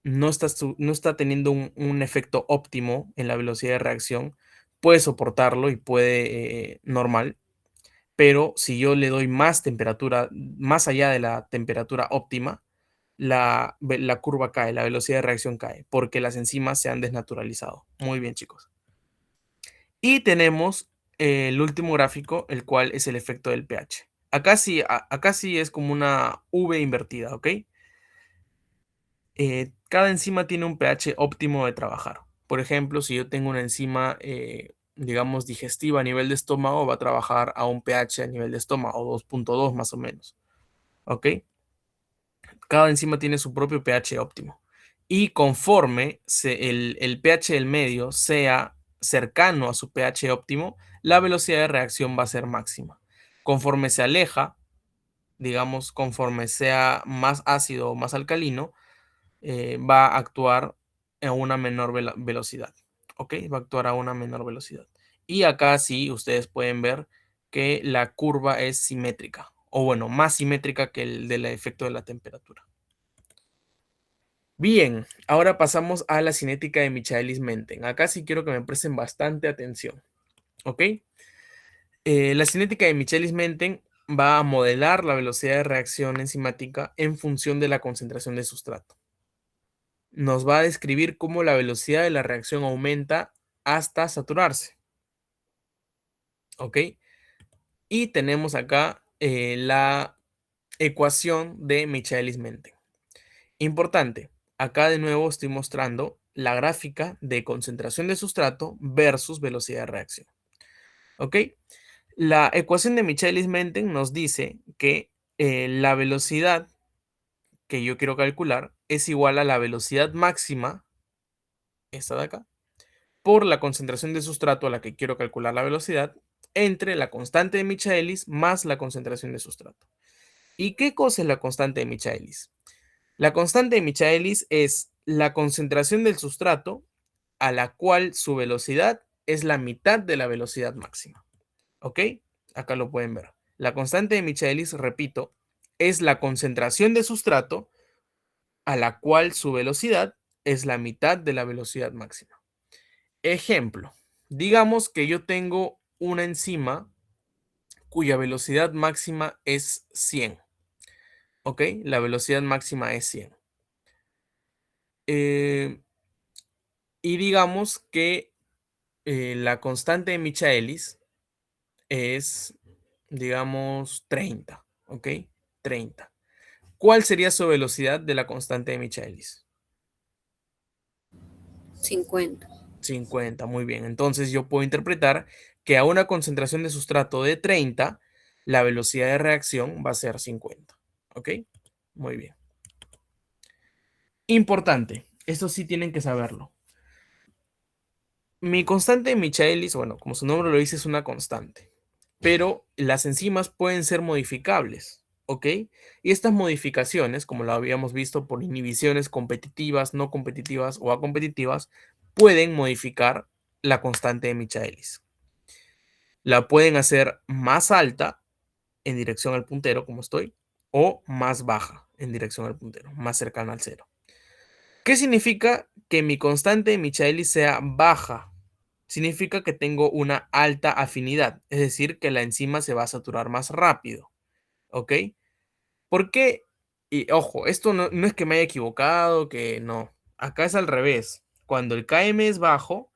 no está teniendo un efecto óptimo en la velocidad de reacción, puede soportarlo y puede normal, pero si yo le doy más temperatura, más allá de la temperatura óptima, la curva cae, la velocidad de reacción cae, porque las enzimas se han desnaturalizado. Muy bien, chicos. Y tenemos el último gráfico, el cual es el efecto del pH. Acá sí es como una V invertida, ¿ok? Cada enzima tiene un pH óptimo de trabajar. Por ejemplo, si yo tengo una enzima, digamos, digestiva a nivel de estómago, va a trabajar a un pH a nivel de estómago, 2.2 más o menos. ¿Ok? Cada enzima tiene su propio pH óptimo. Y conforme el pH del medio sea cercano a su pH óptimo, la velocidad de reacción va a ser máxima. Conforme se aleja, digamos, conforme sea más ácido o más alcalino, va a actuar a una menor velocidad. ¿Ok? Va a actuar a una menor velocidad. Y acá sí, ustedes pueden ver que la curva es simétrica. O bueno, más simétrica que el del efecto de la temperatura. Bien, ahora pasamos a la cinética de Michaelis-Menten. Acá sí quiero que me presten bastante atención. ¿Ok? La cinética de Michaelis-Menten va a modelar la velocidad de reacción enzimática en función de la concentración de sustrato. Nos va a describir cómo la velocidad de la reacción aumenta hasta saturarse. ¿Ok? Y tenemos acá la ecuación de Michaelis-Menten. Importante, acá de nuevo estoy mostrando la gráfica de concentración de sustrato versus velocidad de reacción. ¿Ok? La ecuación de Michaelis-Menten nos dice que la velocidad que yo quiero calcular es igual a la velocidad máxima, esta de acá, por la concentración de sustrato a la que quiero calcular la velocidad, entre la constante de Michaelis más la concentración de sustrato. ¿Y qué cosa es la constante de Michaelis? La constante de Michaelis es la concentración del sustrato a la cual su velocidad es la mitad de la velocidad máxima. ¿Ok? Acá lo pueden ver. La constante de Michaelis, repito, es la concentración de sustrato a la cual su velocidad es la mitad de la velocidad máxima. Ejemplo, digamos que yo tengo una enzima cuya velocidad máxima es 100. ¿Ok? La velocidad máxima es 100. Y digamos que la constante de Michaelis es, digamos, 30. ¿Ok? 30. ¿Cuál sería su velocidad de la constante de Michaelis? 50. 50, muy bien. Entonces yo puedo interpretar que a una concentración de sustrato de 30, la velocidad de reacción va a ser 50. ¿Ok? Muy bien. Importante, esto sí tienen que saberlo. Mi constante de Michaelis, bueno, como su nombre lo dice, es una constante, pero las enzimas pueden ser modificables, ¿ok? Y estas modificaciones, como lo habíamos visto por inhibiciones competitivas, no competitivas o acompetitivas, pueden modificar la constante de Michaelis. La pueden hacer más alta en dirección al puntero, como estoy, o más baja en dirección al puntero, más cercana al cero. ¿Qué significa que mi constante de Michaelis sea baja? Significa que tengo una alta afinidad, es decir, que la enzima se va a saturar más rápido. ¿Ok? ¿Por qué? Y ojo, esto no es que me haya equivocado, que no. Acá es al revés. Cuando el Km es bajo,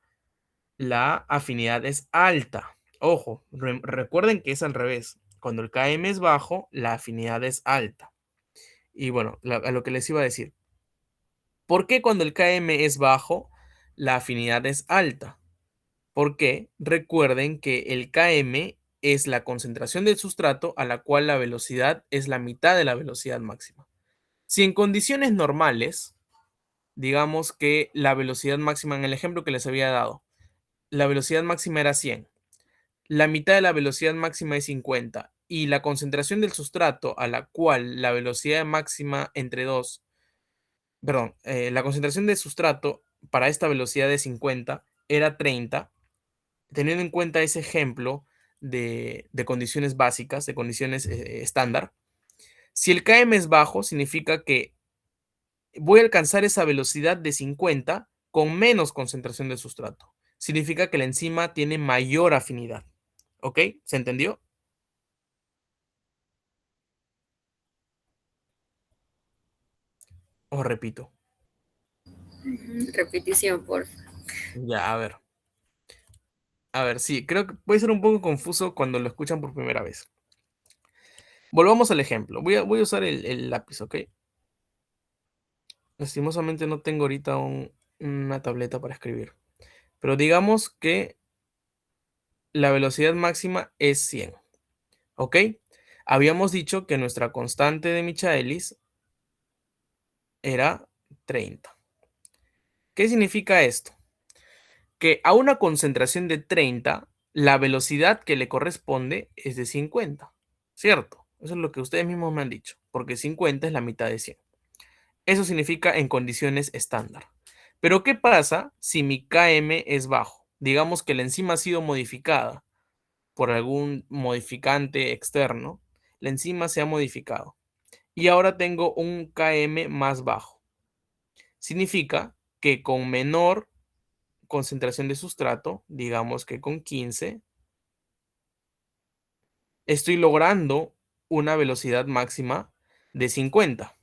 la afinidad es alta. Ojo, recuerden que es al revés. Cuando el Km es bajo, la afinidad es alta. Y bueno, a lo que les iba a decir. ¿Por qué cuando el Km es bajo, la afinidad es alta? Porque recuerden que el Km es la concentración del sustrato a la cual la velocidad es la mitad de la velocidad máxima. Si en condiciones normales, digamos que la velocidad máxima, en el ejemplo que les había dado, la velocidad máxima era 100, la mitad de la velocidad máxima es 50 y la concentración del sustrato a la cual la velocidad máxima entre dos, perdón, la concentración del sustrato para esta velocidad de 50 era 30. Teniendo en cuenta ese ejemplo de condiciones básicas, de condiciones estándar, si el Km es bajo, significa que voy a alcanzar esa velocidad de 50 con menos concentración de sustrato. Significa que la enzima tiene mayor afinidad. ¿Ok? ¿Se entendió? O repito. Repetición, por Ya, a ver. A ver, sí, creo que puede ser un poco confuso cuando lo escuchan por primera vez. Volvamos al ejemplo. Voy a usar el lápiz, ¿ok? Lastimosamente no tengo ahorita una tableta para escribir. Pero digamos que la velocidad máxima es 100, ¿ok? Habíamos dicho que nuestra constante de Michaelis era 30. ¿Qué significa esto? Que a una concentración de 30, la velocidad que le corresponde es de 50, ¿cierto? Eso es lo que ustedes mismos me han dicho, porque 50 es la mitad de 100. Eso significa en condiciones estándar. Pero ¿qué pasa si mi Km es bajo? Digamos que la enzima ha sido modificada por algún modificante externo. La enzima se ha modificado. Y ahora tengo un Km más bajo. Significa que con menor concentración de sustrato, digamos que con 15, estoy logrando una velocidad máxima de 50.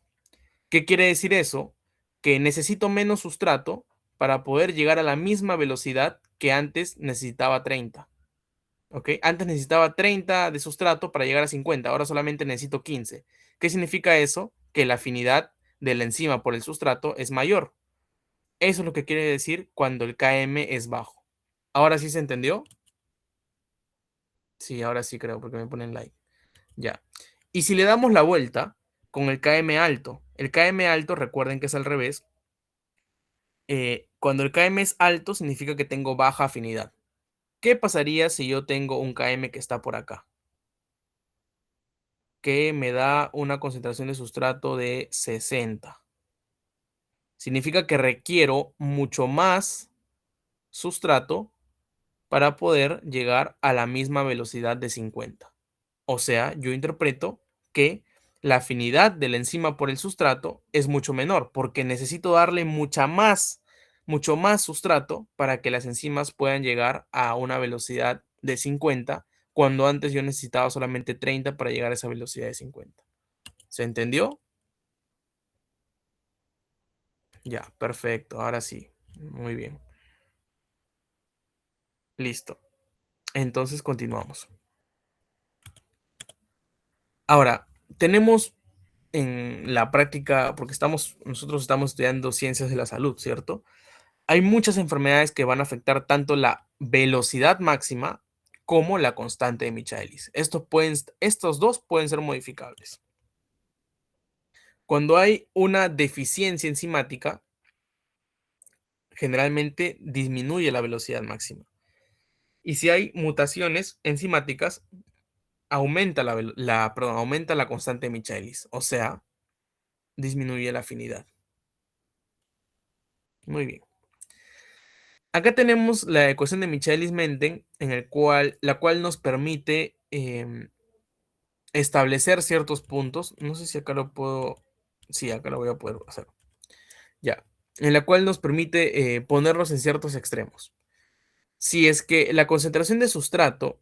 ¿Qué quiere decir eso? Que necesito menos sustrato para poder llegar a la misma velocidad que antes necesitaba 30. ¿Ok? Antes necesitaba 30 de sustrato para llegar a 50, ahora solamente necesito 15. ¿Qué significa eso? Que la afinidad de la enzima por el sustrato es mayor. Eso es lo que quiere decir cuando el Km es bajo. ¿Ahora sí se entendió? Sí, ahora sí creo, porque me ponen like. Ya. Y si le damos la vuelta con el Km alto, recuerden que es al revés. Cuando el Km es alto, significa que tengo baja afinidad. ¿Qué pasaría si yo tengo un Km que está por acá? Que me da una concentración de sustrato de 60. Significa que requiero mucho más sustrato para poder llegar a la misma velocidad de 50. O sea, yo interpreto que la afinidad de la enzima por el sustrato es mucho menor, porque necesito darle mucho más sustrato para que las enzimas puedan llegar a una velocidad de 50, cuando antes yo necesitaba solamente 30 para llegar a esa velocidad de 50. ¿Se entendió? Ya, perfecto. Ahora sí. Muy bien. Listo. Entonces continuamos. Ahora, tenemos en la práctica, porque nosotros estamos estudiando ciencias de la salud, ¿cierto? Hay muchas enfermedades que van a afectar tanto la velocidad máxima como la constante de Michaelis. Estos dos pueden ser modificables. Cuando hay una deficiencia enzimática, generalmente disminuye la velocidad máxima. Y si hay mutaciones enzimáticas, aumenta la constante de Michaelis, o sea, disminuye la afinidad. Muy bien. Acá tenemos la ecuación de Michaelis-Menten, la cual nos permite establecer ciertos puntos. No sé si acá lo puedo. Sí, acá lo voy a poder hacer. Ya. En la cual nos permite ponerlos en ciertos extremos. Si es que la concentración de sustrato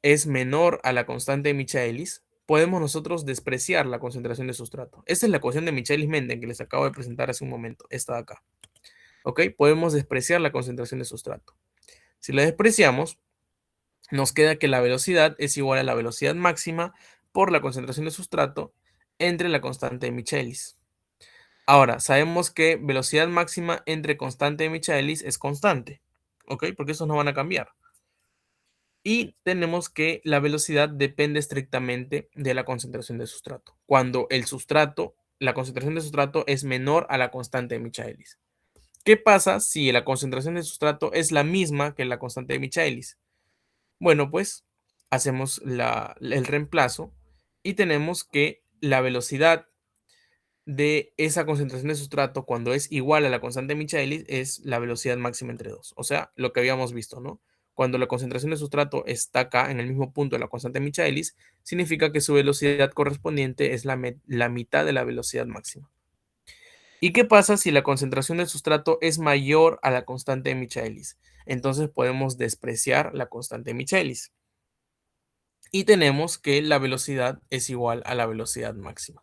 es menor a la constante de Michaelis, podemos nosotros despreciar la concentración de sustrato. Esta es la ecuación de Michaelis-Menten que les acabo de presentar hace un momento. Esta de acá. ¿Ok? Podemos despreciar la concentración de sustrato. Si la despreciamos, nos queda que la velocidad es igual a la velocidad máxima por la concentración de sustrato entre la constante de Michaelis. Ahora, sabemos que velocidad máxima entre constante de Michaelis es constante, ¿ok? Porque esos no van a cambiar. Y tenemos que la velocidad depende estrictamente de la concentración de sustrato. Cuando la concentración de sustrato es menor a la constante de Michaelis. ¿Qué pasa si la concentración de sustrato es la misma que la constante de Michaelis? Bueno, pues hacemos el reemplazo y tenemos que la velocidad de esa concentración de sustrato cuando es igual a la constante de Michaelis es la velocidad máxima entre dos. O sea, lo que habíamos visto, ¿no? Cuando la concentración de sustrato está acá en el mismo punto de la constante de Michaelis, significa que su velocidad correspondiente es la mitad de la velocidad máxima. ¿Y qué pasa si la concentración del sustrato es mayor a la constante de Michaelis? Entonces podemos despreciar la constante de Michaelis. Y tenemos que la velocidad es igual a la velocidad máxima.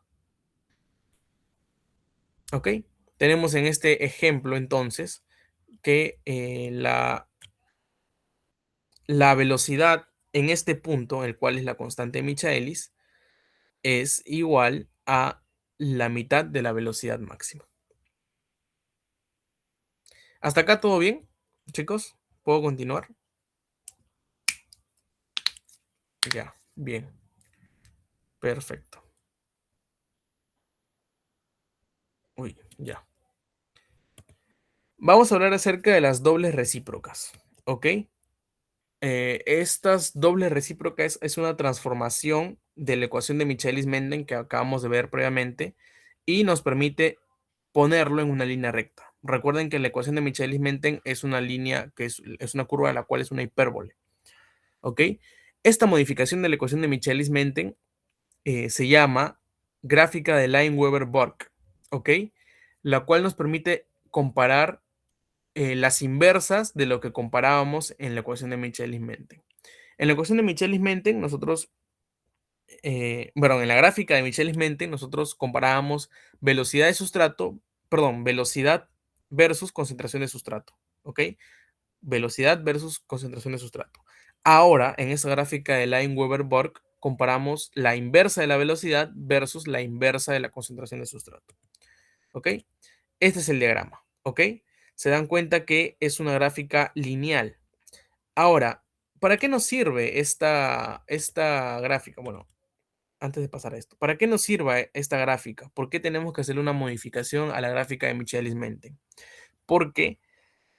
¿Ok? Tenemos en este ejemplo entonces que la velocidad en este punto, el cual es la constante de Michaelis, es igual a la mitad de la velocidad máxima. ¿Hasta acá todo bien, chicos? ¿Puedo continuar? Ya, bien. Perfecto. Uy, ya. Vamos a hablar acerca de las dobles recíprocas, ¿ok? Estas dobles recíprocas es una transformación de la ecuación de Michaelis-Menten que acabamos de ver previamente y nos permite ponerlo en una línea recta. Recuerden que la ecuación de Michaelis-Menten es una línea que es una curva de la cual es una hipérbole, ¿ok? Esta modificación de la ecuación de Michaelis-Menten se llama gráfica de Lineweaver-Bork, ¿ok? La cual nos permite comparar las inversas de lo que comparábamos en la ecuación de Michaelis-Menten. En la ecuación de Michaelis-Menten, nosotros, en la gráfica de Michaelis-Menten, nosotros comparábamos velocidad de sustrato, perdón, velocidad versus concentración de sustrato, ¿ok? Velocidad versus concentración de sustrato. Ahora, en esta gráfica de Lineweaver-Bork, comparamos la inversa de la velocidad versus la inversa de la concentración de sustrato, ¿ok? Este es el diagrama, ¿ok? Se dan cuenta que es una gráfica lineal. Ahora, ¿para qué nos sirve esta gráfica? Bueno, antes de pasar a esto, ¿para qué nos sirve esta gráfica? ¿Por qué tenemos que hacer una modificación a la gráfica de Michaelis-Menten? Porque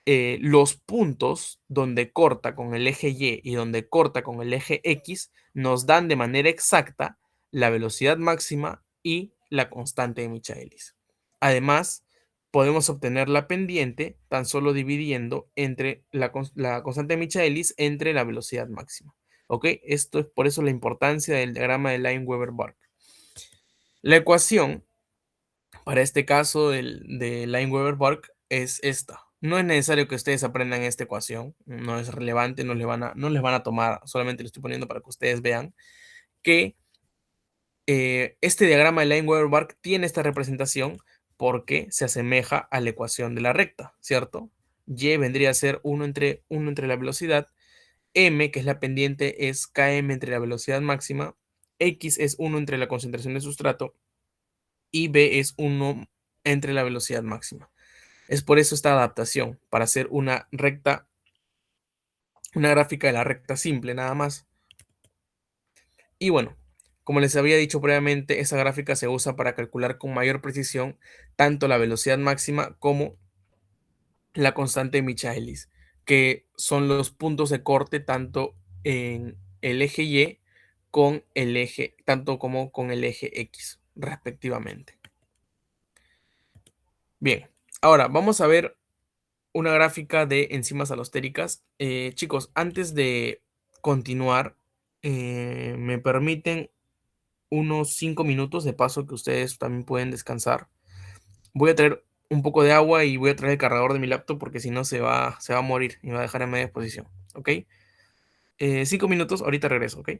los puntos donde corta con el eje Y y donde corta con el eje X nos dan de manera exacta la velocidad máxima y la constante de Michaelis. Además, podemos obtener la pendiente tan solo dividiendo entre la constante de Michaelis entre la velocidad máxima. ¿Ok? Esto es por eso la importancia del diagrama de Lineweaver-Bork. La ecuación para este caso de Lineweaver-Bork es esta. No es necesario que ustedes aprendan esta ecuación, no es relevante, no les van a tomar, solamente lo estoy poniendo para que ustedes vean que este diagrama de Lineweaver-Bork tiene esta representación porque se asemeja a la ecuación de la recta, ¿cierto? Y vendría a ser 1 entre la velocidad, m, que es la pendiente, es km entre la velocidad máxima, x es 1 entre la concentración de sustrato y b es 1 entre la velocidad máxima. Es por eso esta adaptación, para hacer una recta, una gráfica de la recta simple nada más. Y bueno, como les había dicho previamente, esa gráfica se usa para calcular con mayor precisión tanto la velocidad máxima como la constante de Michaelis, que son los puntos de corte tanto en el eje Y con el eje, tanto como con el eje X, respectivamente. Bien, ahora vamos a ver una gráfica de enzimas alostéricas. Chicos, antes de continuar, me permiten unos 5 minutos de paso que ustedes también pueden descansar. Voy a traer un poco de agua y voy a traer el cargador de mi laptop porque si no se va a morir y me va a dejar en media exposición. ¿Ok? 5 minutos, ahorita regreso, ¿ok?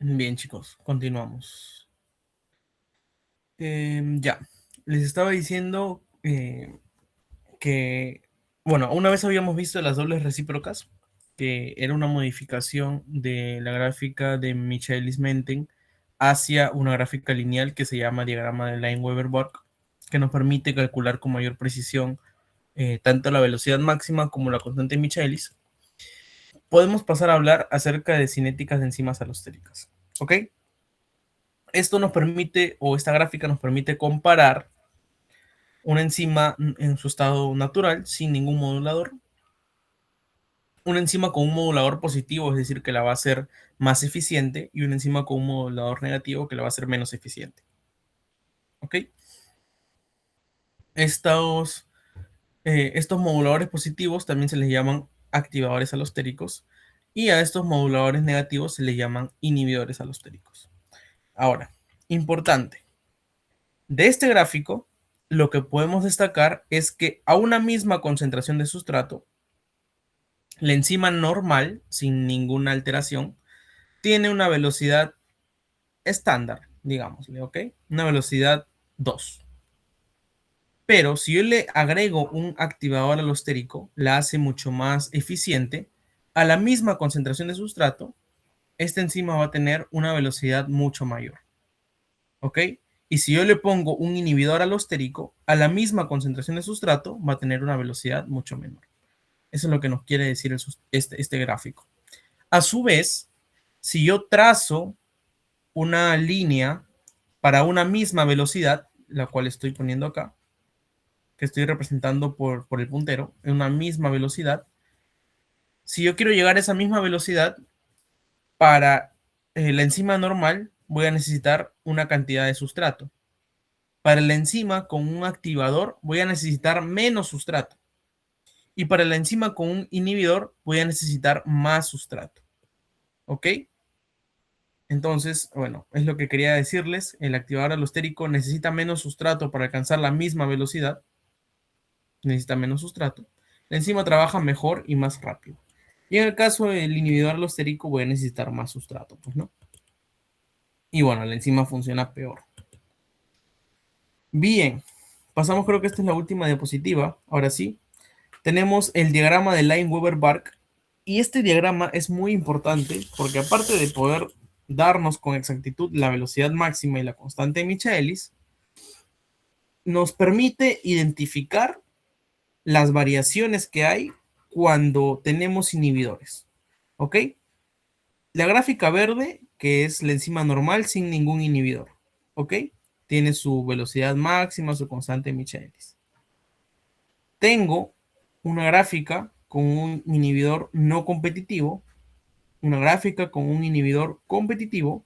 Bien, chicos, continuamos. Ya, les estaba diciendo que, bueno, una vez habíamos visto las dobles recíprocas, que era una modificación de la gráfica de Michaelis-Menten hacia una gráfica lineal que se llama diagrama de Lineweaver-Borg, que nos permite calcular con mayor precisión tanto la velocidad máxima como la constante de Michaelis. Podemos pasar a hablar acerca de cinéticas de enzimas alostéricas, ¿ok? Esto nos permite, o esta gráfica nos permite comparar una enzima en su estado natural sin ningún modulador, una enzima con un modulador positivo, es decir, que la va a hacer más eficiente, y una enzima con un modulador negativo que la va a hacer menos eficiente. ¿Ok? Estos moduladores positivos también se les llaman activadores alostéricos, y a estos moduladores negativos se les llaman inhibidores alostéricos. Ahora, importante, de este gráfico, lo que podemos destacar es que a una misma concentración de sustrato, la enzima normal, sin ninguna alteración, tiene una velocidad estándar, digámosle, ¿ok? Una velocidad 2. Pero si yo le agrego un activador alostérico, la hace mucho más eficiente. A la misma concentración de sustrato, esta enzima va a tener una velocidad mucho mayor, ¿ok? Y si yo le pongo un inhibidor alostérico, a la misma concentración de sustrato, va a tener una velocidad mucho menor. Eso es lo que nos quiere decir este gráfico. A su vez, si yo trazo una línea para una misma velocidad, la cual estoy poniendo acá, que estoy representando por el puntero, en una misma velocidad, si yo quiero llegar a esa misma velocidad, para la enzima normal voy a necesitar una cantidad de sustrato. Para la enzima con un activador voy a necesitar menos sustrato. Y para la enzima con un inhibidor voy a necesitar más sustrato. ¿Ok? Entonces, bueno, es lo que quería decirles. El activador alostérico necesita menos sustrato para alcanzar la misma velocidad. Necesita menos sustrato. La enzima trabaja mejor y más rápido. Y en el caso del inhibidor alostérico voy a necesitar más sustrato, pues, ¿no? Y bueno, la enzima funciona peor. Bien, pasamos, creo que esta es la última diapositiva. Ahora sí, tenemos el diagrama de Lineweaver-Borg. Y este diagrama es muy importante porque aparte de poder darnos con exactitud la velocidad máxima y la constante de Michaelis, nos permite identificar las variaciones que hay cuando tenemos inhibidores. ¿Ok? La gráfica verde, que es la enzima normal sin ningún inhibidor. ¿Ok? Tiene su velocidad máxima, su constante de Michaelis. Tengo una gráfica con un inhibidor no competitivo, una gráfica con un inhibidor competitivo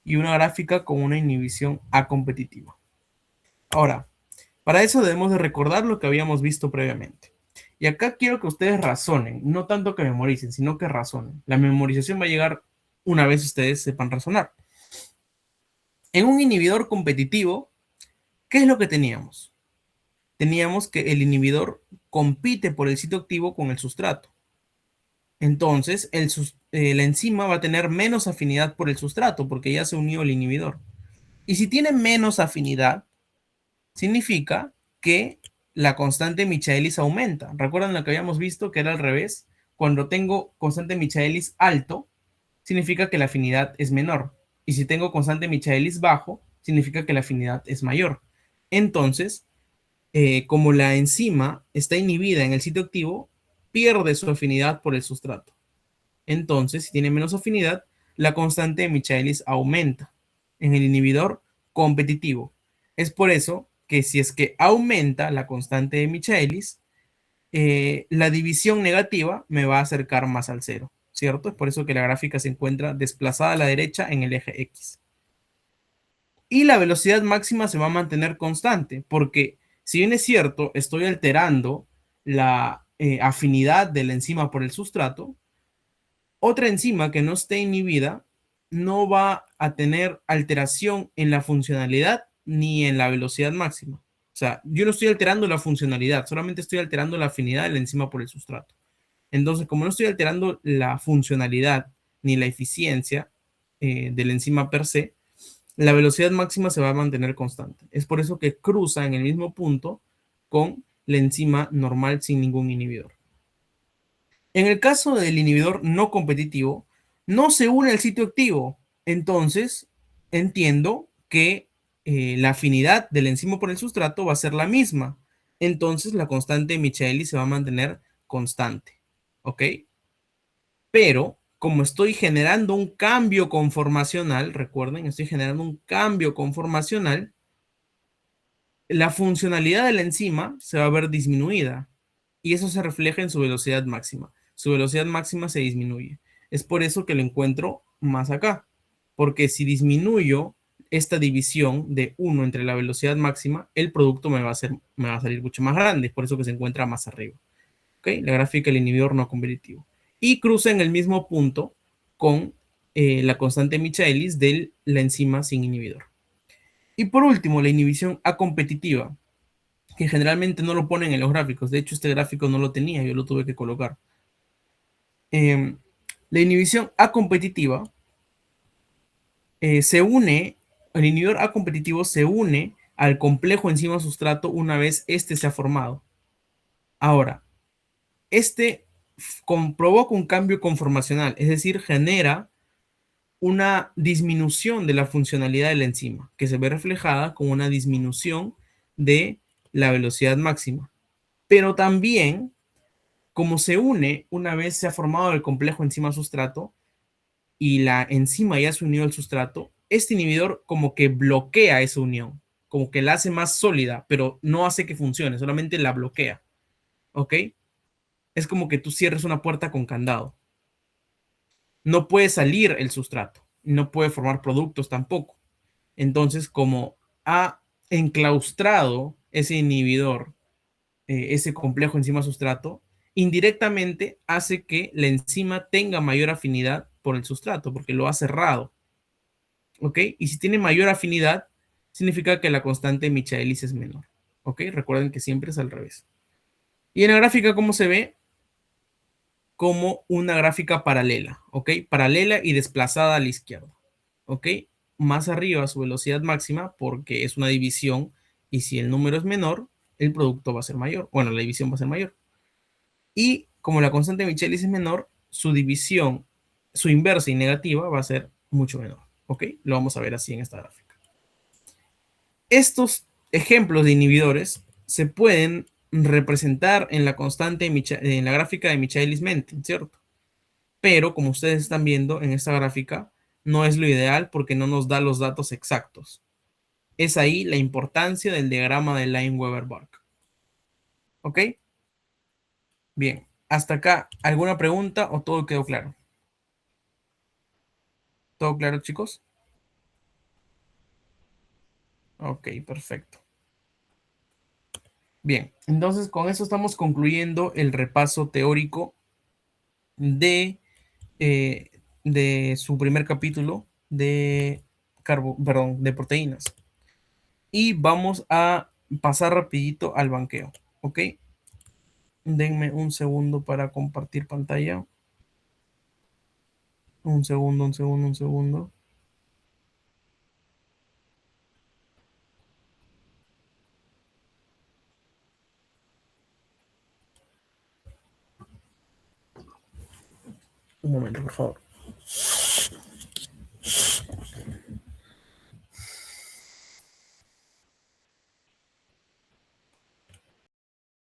y una gráfica con una inhibición acompetitiva. Ahora, para eso debemos de recordar lo que habíamos visto previamente. Y acá quiero que ustedes razonen, no tanto que memoricen, sino que razonen. La memorización va a llegar una vez ustedes sepan razonar. En un inhibidor competitivo, ¿qué es lo que teníamos? Teníamos que el inhibidor compite por el sitio activo con el sustrato. Entonces, la enzima va a tener menos afinidad por el sustrato porque ya se unió el inhibidor. Y si tiene menos afinidad, significa que la constante de Michaelis aumenta. ¿Recuerdan lo que habíamos visto que era al revés? Cuando tengo constante de Michaelis alto, significa que la afinidad es menor. Y si tengo constante de Michaelis bajo, significa que la afinidad es mayor. Entonces, como la enzima está inhibida en el sitio activo, pierde su afinidad por el sustrato. Entonces, si tiene menos afinidad, la constante de Michaelis aumenta en el inhibidor competitivo. Es por eso que si es que aumenta la constante de Michaelis, la división negativa me va a acercar más al cero, ¿cierto? Es por eso que la gráfica se encuentra desplazada a la derecha en el eje X. Y la velocidad máxima se va a mantener constante, porque si bien es cierto, estoy alterando la afinidad de la enzima por el sustrato, otra enzima que no esté inhibida no va a tener alteración en la funcionalidad ni en la velocidad máxima. O sea, yo no estoy alterando la funcionalidad, solamente estoy alterando la afinidad de la enzima por el sustrato. Entonces, como no estoy alterando la funcionalidad ni la eficiencia, de la enzima per se, la velocidad máxima se va a mantener constante. Es por eso que cruza en el mismo punto con la enzima normal sin ningún inhibidor. En el caso del inhibidor no competitivo, no se une al sitio activo. Entonces, entiendo que la afinidad de la enzima por el sustrato va a ser la misma. Entonces, la constante de Michaelis se va a mantener constante. ¿Ok? Pero, como estoy generando un cambio conformacional, recuerden, estoy generando un cambio conformacional, la funcionalidad de la enzima se va a ver disminuida y eso se refleja en su velocidad máxima. Su velocidad máxima se disminuye. Es por eso que lo encuentro más acá, porque si disminuyo esta división de 1 entre la velocidad máxima, el producto me va a salir mucho más grande, es por eso que se encuentra más arriba. ¿Okay? La gráfica del inhibidor no competitivo. Y cruza en el mismo punto con la constante Michaelis de la enzima sin inhibidor. Y por último, la inhibición acompetitiva, que generalmente no lo ponen en los gráficos. De hecho, este gráfico no lo tenía, yo lo tuve que colocar. La inhibición acompetitiva se une, el inhibidor acompetitivo se une al complejo enzima sustrato una vez este se ha formado. Ahora, este provoca un cambio conformacional, es decir, genera una disminución de la funcionalidad de la enzima, que se ve reflejada con una disminución de la velocidad máxima. Pero también, como se une una vez se ha formado el complejo enzima-sustrato y la enzima ya se unió al sustrato, este inhibidor como que bloquea esa unión, como que la hace más sólida, pero no hace que funcione, solamente la bloquea. ¿Ok? Es como que tú cierres una puerta con candado. No puede salir el sustrato, no puede formar productos tampoco. Entonces, como ha enclaustrado ese inhibidor, ese complejo enzima sustrato, indirectamente hace que la enzima tenga mayor afinidad por el sustrato, porque lo ha cerrado. ¿Ok? Y si tiene mayor afinidad, significa que la constante de Michaelis es menor. ¿Ok? Recuerden que siempre es al revés. Y en la gráfica, ¿cómo se ve? Como una gráfica paralela, ¿ok? Paralela y desplazada a la izquierda, ¿ok? Más arriba su velocidad máxima porque es una división y si el número es menor, el producto va a ser mayor. Bueno, la división va a ser mayor. Y como la constante de Michaelis es menor, su división, su inversa y negativa va a ser mucho menor, ¿ok? Lo vamos a ver así en esta gráfica. Estos ejemplos de inhibidores se pueden representar en la constante, en la gráfica de Michaelis-Menten, ¿cierto? Pero como ustedes están viendo en esta gráfica, no es lo ideal porque no nos da los datos exactos. Es ahí la importancia del diagrama de Lineweaver-Burke. ¿Ok? Bien, hasta acá, ¿alguna pregunta o todo quedó claro? ¿Todo claro, chicos? Ok, perfecto. Bien, entonces con eso estamos concluyendo el repaso teórico de, su primer capítulo de, de proteínas. Y vamos a pasar rapidito al banqueo, ¿ok? Denme un segundo para compartir pantalla. Un segundo, un segundo, un segundo. Un momento, por favor.